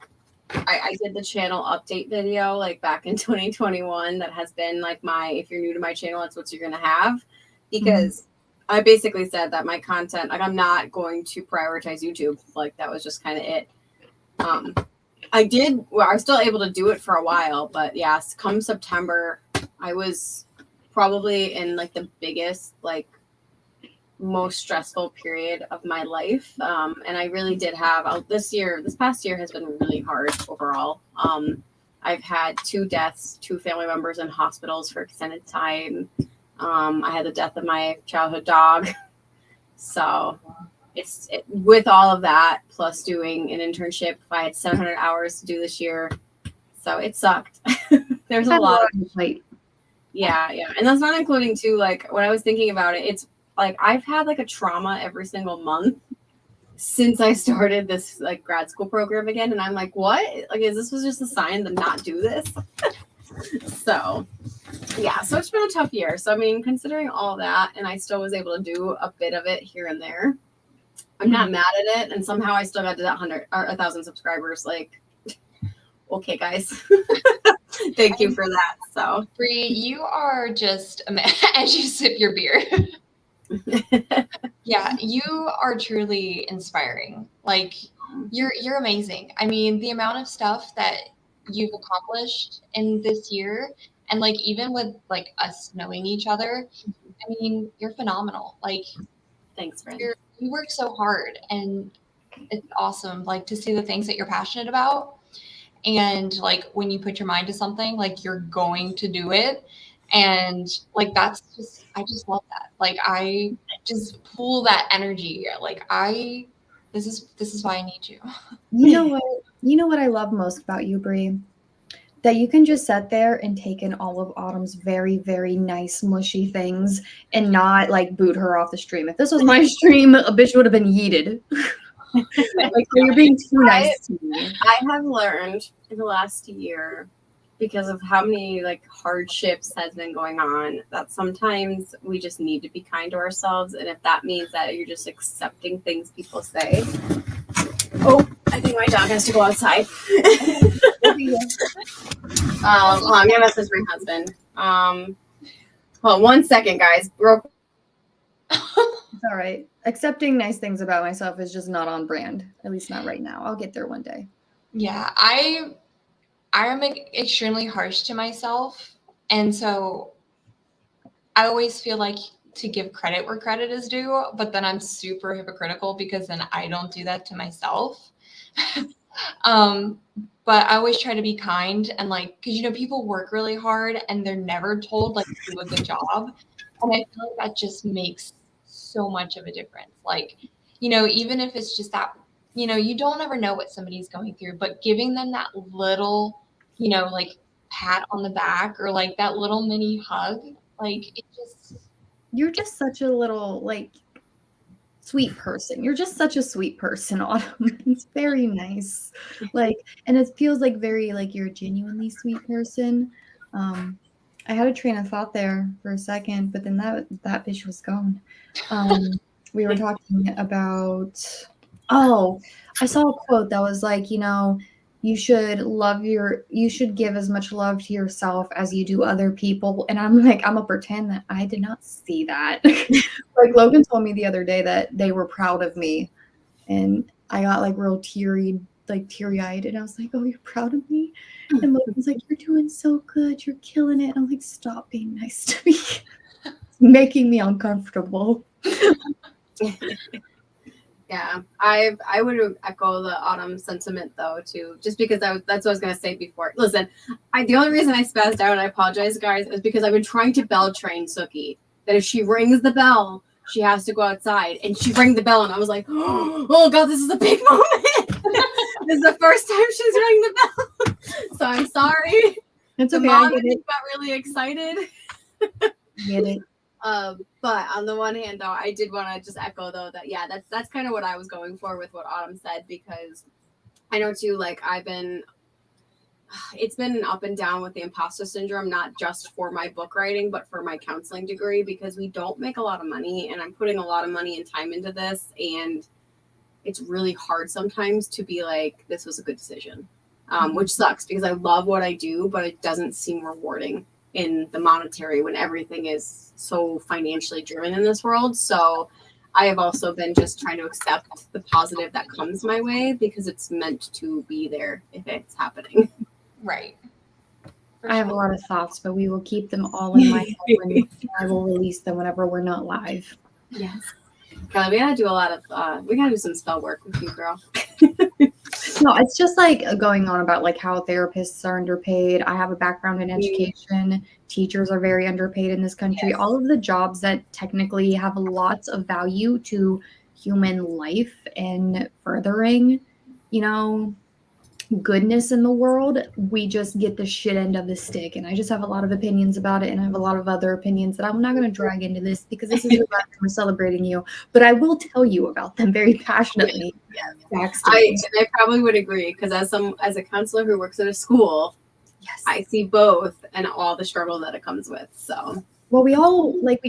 [SPEAKER 1] I did the channel update video like back in 2021 that has been like if you're new to my channel, that's what you're going to have. Because I basically said that my content, like I'm not going to prioritize YouTube. Like that was just kind of it. I was still able to do it for a while, but yes, come September, I was probably in like the biggest, like most stressful period of my life. And I really did have this past year has been really hard overall. I've had 2 deaths, 2 family members in hospitals for extended time. I had the death of my childhood dog. So with all of that, plus doing an internship, I had 700 hours to do this year. So it sucked. There's a lot of Yeah. And that's not including too, like when I was thinking about it, it's like I've had like a trauma every single month since I started this like grad school program again. And I'm like, what? Like, this was just a sign to not do this? So yeah, so it's been a tough year. So I mean, considering all that, and I still was able to do a bit of it here and there, I'm not mad at it. And somehow I still got to that 100 or 1,000 subscribers. Like, okay, guys. Thank you for that. So
[SPEAKER 2] Bree, you are just as you sip your beer. Yeah, you are truly inspiring. Like you're amazing. I mean, the amount of stuff that you've accomplished in this year And like even with like us knowing each other, I mean, you're phenomenal. Like
[SPEAKER 1] Thanks, friend.
[SPEAKER 2] you work so hard, and it's awesome like to see the things that you're passionate about. And like when you put your mind to something, like you're going to do it. And like that's just I just love that. Like I just pull that energy. Like this is why I need you.
[SPEAKER 4] You know what? You know what I love most about you, Bree? That you can just sit there and take in all of Autumn's very, very nice, mushy things and not like boot her off the stream. If this was my stream, a bitch would have been yeeted. Like, you're being too nice to me.
[SPEAKER 1] I have learned in the last year, because of how many like hardships has been going on, that sometimes we just need to be kind to ourselves. And if that means that you're just accepting things people say. Oh, I think my dog has to go outside. I'm gonna message my husband. Well, 1 second, guys.
[SPEAKER 4] It's all right. Accepting nice things about myself is just not on brand. At least not right now. I'll get there one day.
[SPEAKER 2] Yeah, I am extremely harsh to myself. And so I always feel like to give credit where credit is due, but then I'm super hypocritical because then I don't do that to myself. But I always try to be kind and like, because, you know, people work really hard and they're never told like to do a good job. And I feel like that just makes so much of a difference. Like, you know, even if it's just that, you know, you don't ever know what somebody's going through, but giving them that little, you know, like pat on the back or like that little mini hug, like it just.
[SPEAKER 4] You're just such a little like sweet person. You're just such a sweet person, Autumn. It's very nice. Like, and it feels like very like you're a genuinely sweet person. I had a train of thought there for a second, but then that bitch was gone. We were talking about I saw a quote that was like, you know, you should give as much love to yourself as you do other people. And I'm like, I'm gonna pretend that I did not see that. Like Logan told me the other day that they were proud of me, and I got like real teary-eyed, and I was like, oh, you're proud of me? And Logan's like, you're doing so good, you're killing it. And I'm like, stop being nice to me. It's making me uncomfortable.
[SPEAKER 1] Yeah, I would echo the Autumn sentiment though too, just because that's what I was gonna say before. Listen, the only reason I spazzed out, and I apologize, guys, is because I've been trying to bell train Suki that if she rings the bell, she has to go outside, and she rang the bell, and I was like, oh god, this is a big moment. This is the first time she's rang the bell, so I'm sorry.
[SPEAKER 4] It's
[SPEAKER 1] okay. The mom got really excited.
[SPEAKER 4] Get it.
[SPEAKER 1] But on the one hand, though, I did want to just echo, though, that, yeah, that's kind of what I was going for with what Autumn said, because I know, too, like, it's been an up and down with the imposter syndrome, not just for my book writing, but for my counseling degree, because we don't make a lot of money, and I'm putting a lot of money and time into this, and it's really hard sometimes to be like, this was a good decision, which sucks, because I love what I do, but it doesn't seem rewarding in the monetary when everything is so financially driven in this world. So I have also been just trying to accept the positive that comes my way, because it's meant to be there if it's happening.
[SPEAKER 2] Right.
[SPEAKER 4] I have a lot of thoughts, but we will keep them all in my head and I will release them whenever we're not live.
[SPEAKER 1] Yes. Carly, we gotta do some spell work with you, girl.
[SPEAKER 4] No, it's just like going on about like how therapists are underpaid. I have a background in education. Teachers are very underpaid in this country. Yes. All of the jobs that technically have lots of value to human life and furthering, you know, goodness in the world, we just get the shit end of the stick. And I just have a lot of opinions about it, and I have a lot of other opinions that I'm not going to drag into this because this is about we're celebrating you, but I will tell you about them very passionately.
[SPEAKER 1] Yeah. I probably would agree, because as a counselor who works at a school, yes, I see both and all the struggle that it comes with. So
[SPEAKER 4] well, we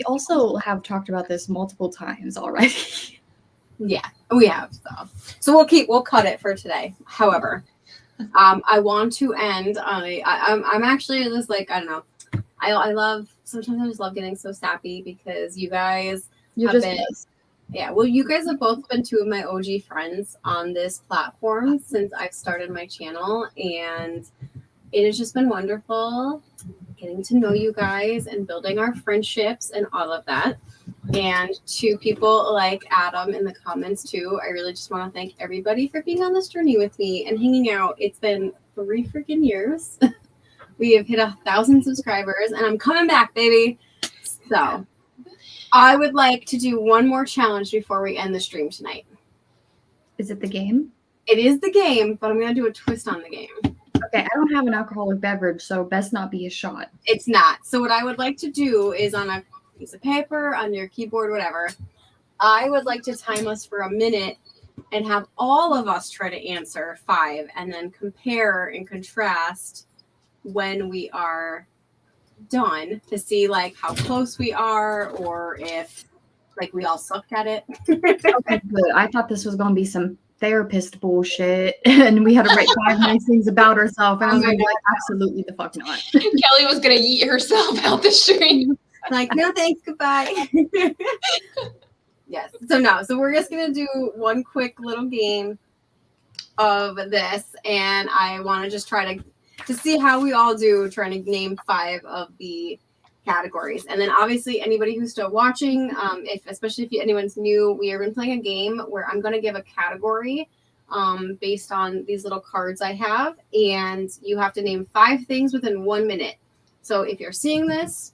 [SPEAKER 4] also have talked about this multiple times already.
[SPEAKER 1] Yeah, we have. So we'll cut it for today. However, I want to end on I'm actually just like, I don't know. Sometimes I just love getting so sappy, because you guys you guys have both been two of my OG friends on this platform since I've started my channel, and it has just been wonderful getting to know you guys and building our friendships and all of that. And to people like Adam in the comments too, I really just want to thank everybody for being on this journey with me and hanging out. It's been 3 freaking years. We have hit 1,000 subscribers and I'm coming back, baby. So I would like to do one more challenge before we end the stream tonight.
[SPEAKER 4] Is it the game?
[SPEAKER 1] It is the game, but I'm going to do a twist on the game.
[SPEAKER 4] Okay, I don't have an alcoholic beverage, so best not be a shot.
[SPEAKER 1] It's not. So what I would like to do is on a piece of paper, on your keyboard, whatever, I would like to time us for a minute and have all of us try to answer 5 and then compare and contrast when we are done to see like how close we are or if like we all sucked at it.
[SPEAKER 4] Okay, good. I thought this was going to be some therapist bullshit and we had to write 5 nice things about ourselves and I was going to be like, absolutely the fuck not.
[SPEAKER 2] Kelly was gonna yeet herself out the stream.
[SPEAKER 1] Like, no thanks, goodbye. Yes. So we're just gonna do one quick little game of this, and I want to just try to see how we all do trying to name 5 of the categories. And then obviously anybody who's still watching, especially if anyone's new, we are playing a game where I'm going to give a category based on these little cards I have, and you have to name 5 things within 1 minute. So if you're seeing this,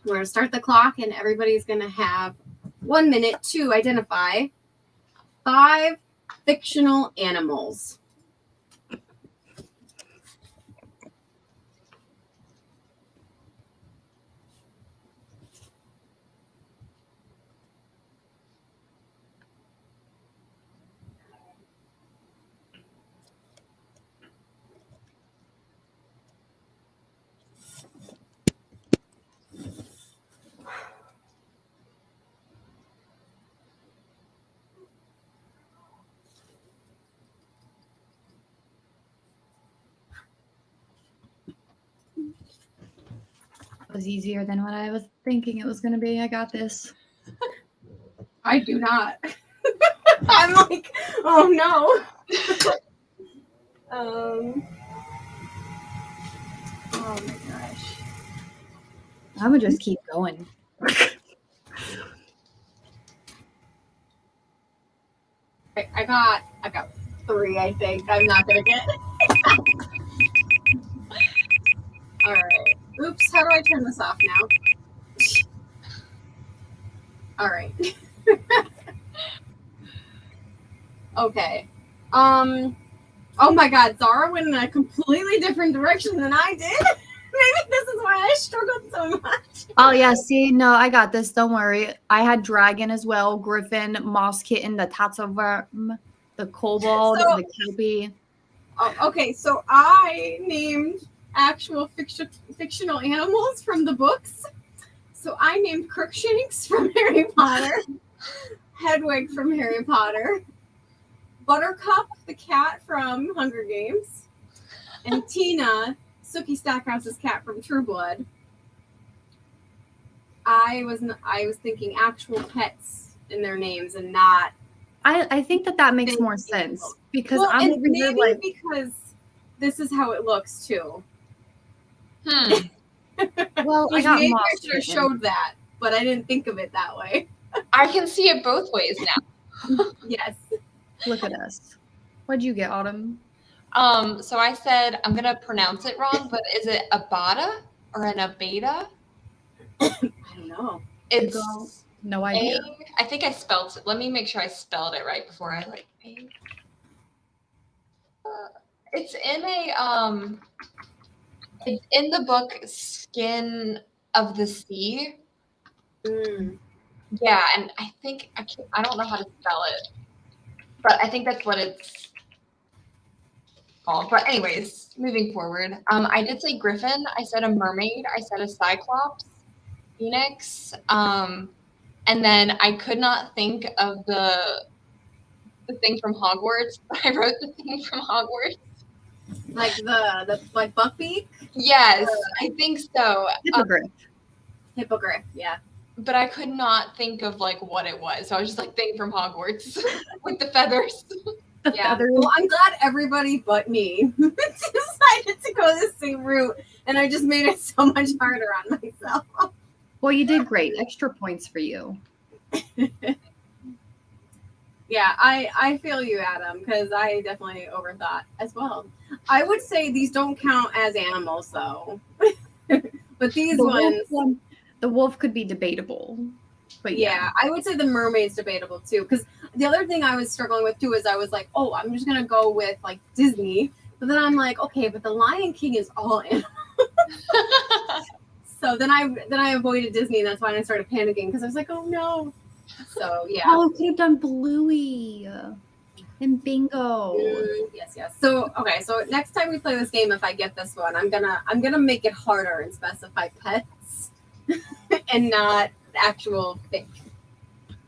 [SPEAKER 1] we're going to start the clock and everybody's going to have 1 minute to identify 5 fictional animals.
[SPEAKER 4] Was easier than what I was thinking it was going to be. I got this.
[SPEAKER 1] I do not. I'm like, oh no. Oh my gosh.
[SPEAKER 4] I'm going to just keep going.
[SPEAKER 1] I got 3, I think. I'm not gonna get. All right. Oops. How do I turn this off now? All right. Okay. Oh my God, Zara went in a completely different direction than I did. Maybe this is why I struggled so much.
[SPEAKER 4] Oh, yeah. See, no, I got this. Don't worry. I had dragon as well, griffin, moss kitten, the tattlerworm, the kobold, the kelpie.
[SPEAKER 1] Oh, okay, so I named actual fictional animals from the books. So I named Crookshanks from Harry Potter, Hedwig from Harry Potter, Buttercup, the cat from Hunger Games, and Tina, Sookie Stackhouse's cat from True Blood. I was thinking actual pets in their names and not.
[SPEAKER 4] I think that makes more sense because
[SPEAKER 1] Well,
[SPEAKER 4] I'm
[SPEAKER 1] and
[SPEAKER 4] over here
[SPEAKER 1] maybe
[SPEAKER 4] like
[SPEAKER 1] because this is how it looks too.
[SPEAKER 4] well, I
[SPEAKER 1] Which
[SPEAKER 4] got
[SPEAKER 1] maybe
[SPEAKER 4] moss
[SPEAKER 1] I should have
[SPEAKER 4] kitten.
[SPEAKER 1] showed that, but I didn't think of it that way.
[SPEAKER 2] I can see it both ways now.
[SPEAKER 1] Yes.
[SPEAKER 4] Look at us. What'd you get, Autumn?
[SPEAKER 2] So I said I'm gonna pronounce it wrong, but is it Abada or an Abada?
[SPEAKER 1] I don't know.
[SPEAKER 2] It's
[SPEAKER 4] No idea.
[SPEAKER 2] I think I spelled it. Let me make sure I spelled it right before I like. It's in it's in the book Skin of the Sea.
[SPEAKER 1] Mm.
[SPEAKER 2] Yeah, and I think I don't know how to spell it, but I think that's what it's called. But anyways, moving forward, I did say griffin. I said a mermaid. I said a cyclops, phoenix, and then I could not think of the thing from Hogwarts. But I wrote the thing from Hogwarts.
[SPEAKER 1] Like the like buckbeak?
[SPEAKER 2] Yes, I think so.
[SPEAKER 4] Hippogriff.
[SPEAKER 1] Hippogriff, yeah.
[SPEAKER 2] But I could not think of like what it was. So I was just like thing from Hogwarts with the feathers.
[SPEAKER 1] Yeah. Well, I'm glad everybody but me decided to go the same route, and I just made it so much harder on myself.
[SPEAKER 4] Well, you did great. Extra points for you.
[SPEAKER 1] Yeah, I feel you, Adam, because I definitely overthought as well. I would say these don't count as animals, though. But these ones,
[SPEAKER 4] the wolf could be debatable. But
[SPEAKER 1] yeah, I would say the mermaid's debatable too. Because the other thing I was struggling with too is I was like, oh, I'm just gonna go with like Disney, but then I'm like, okay, but the Lion King is all animals. So then I avoided Disney, and that's why I started panicking because I was like, oh no. So yeah.
[SPEAKER 4] Oh, could have done Bluey and Bingo.
[SPEAKER 1] Yes. So okay, so next time we play this game, if I get this one, I'm gonna make it harder and specify pets and not actual fake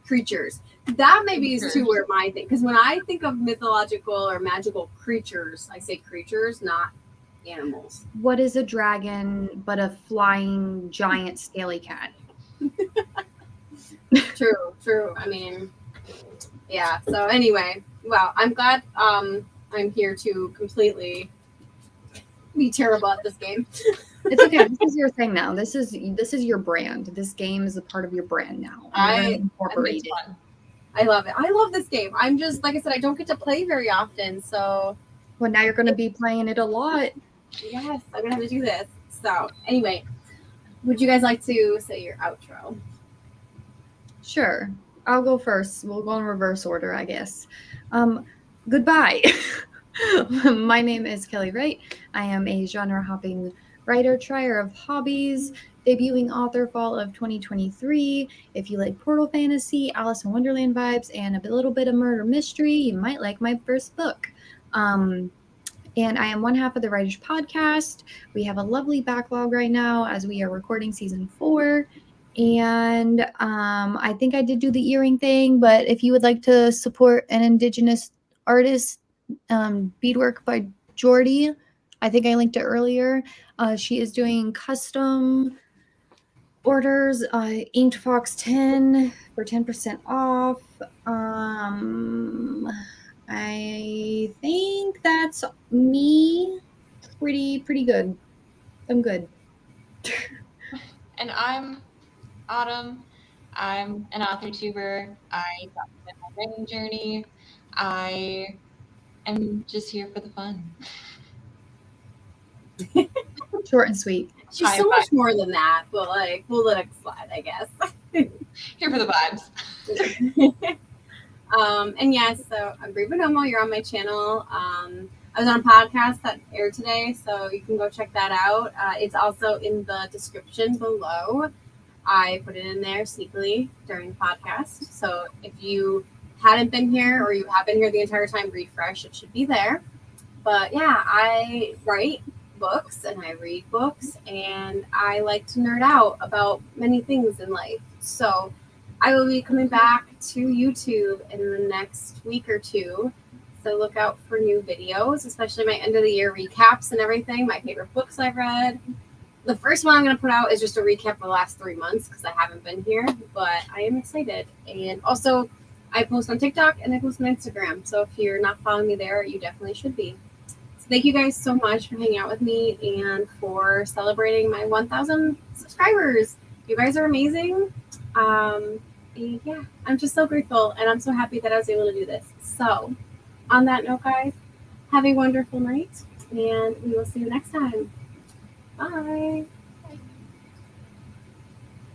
[SPEAKER 1] creatures. That maybe is too where my thing, because when I think of mythological or magical creatures, I say creatures, not animals.
[SPEAKER 4] What is a dragon but a flying giant scaly cat?
[SPEAKER 1] True. I mean, yeah. So anyway, well, I'm glad I'm here to completely be terrible at this game.
[SPEAKER 4] It's okay. This is your thing now. This is your brand. This game is a part of your brand now.
[SPEAKER 1] I
[SPEAKER 4] incorporate it.
[SPEAKER 1] I love it. I love this game. I'm just, like I said, I don't get to play very often, so.
[SPEAKER 4] Well, now you're going to be playing it a lot.
[SPEAKER 1] Yes, I'm gonna have to do this. So anyway, would you guys like to say your outro?
[SPEAKER 4] Sure. I'll go first. We'll go in reverse order, I guess. Goodbye. My name is Kelly Wright. I am a genre hopping writer, trier of hobbies, debuting author fall of 2023. If you like Portal Fantasy, Alice in Wonderland vibes, and a little bit of murder mystery, you might like my first book. And I am one half of the Writers Podcast. We have a lovely backlog right now as we are recording season 4. And I think I did do the earring thing, but if you would like to support an Indigenous artist, beadwork by Jordy, I think I linked it earlier. She is doing custom orders, Inked Fox 10 for 10% off. I think that's me. Pretty good. I'm good.
[SPEAKER 2] And I'm Autumn. I'm an author tuber. I document my writing journey. I am just here for the fun.
[SPEAKER 4] Short and sweet.
[SPEAKER 1] She's so much more than that, but like we'll let it slide, I guess.
[SPEAKER 2] Here for the vibes.
[SPEAKER 1] And yes, so I'm Brie Bonomo. You're on my channel. I was on a podcast that aired today, so you can go check that out. It's also in the description below. I put it in there sneakily during the podcast. So if you hadn't been here or you have been here the entire time, refresh. It should be there. But yeah, I write books and I read books and I like to nerd out about many things in life. So I will be coming back to YouTube in the next week or two. So look out for new videos, especially my end of the year recaps and everything, my favorite books I've read. The first one I'm going to put out is just a recap of the last 3 months because I haven't been here, but I am excited. And also, I post on TikTok and I post on Instagram. So if you're not following me there, you definitely should be. So thank you guys so much for hanging out with me and for celebrating my 1,000 subscribers. You guys are amazing. Yeah, I'm just so grateful and I'm so happy that I was able to do this. So on that note, guys, have a wonderful night and we will see you next time. Bye.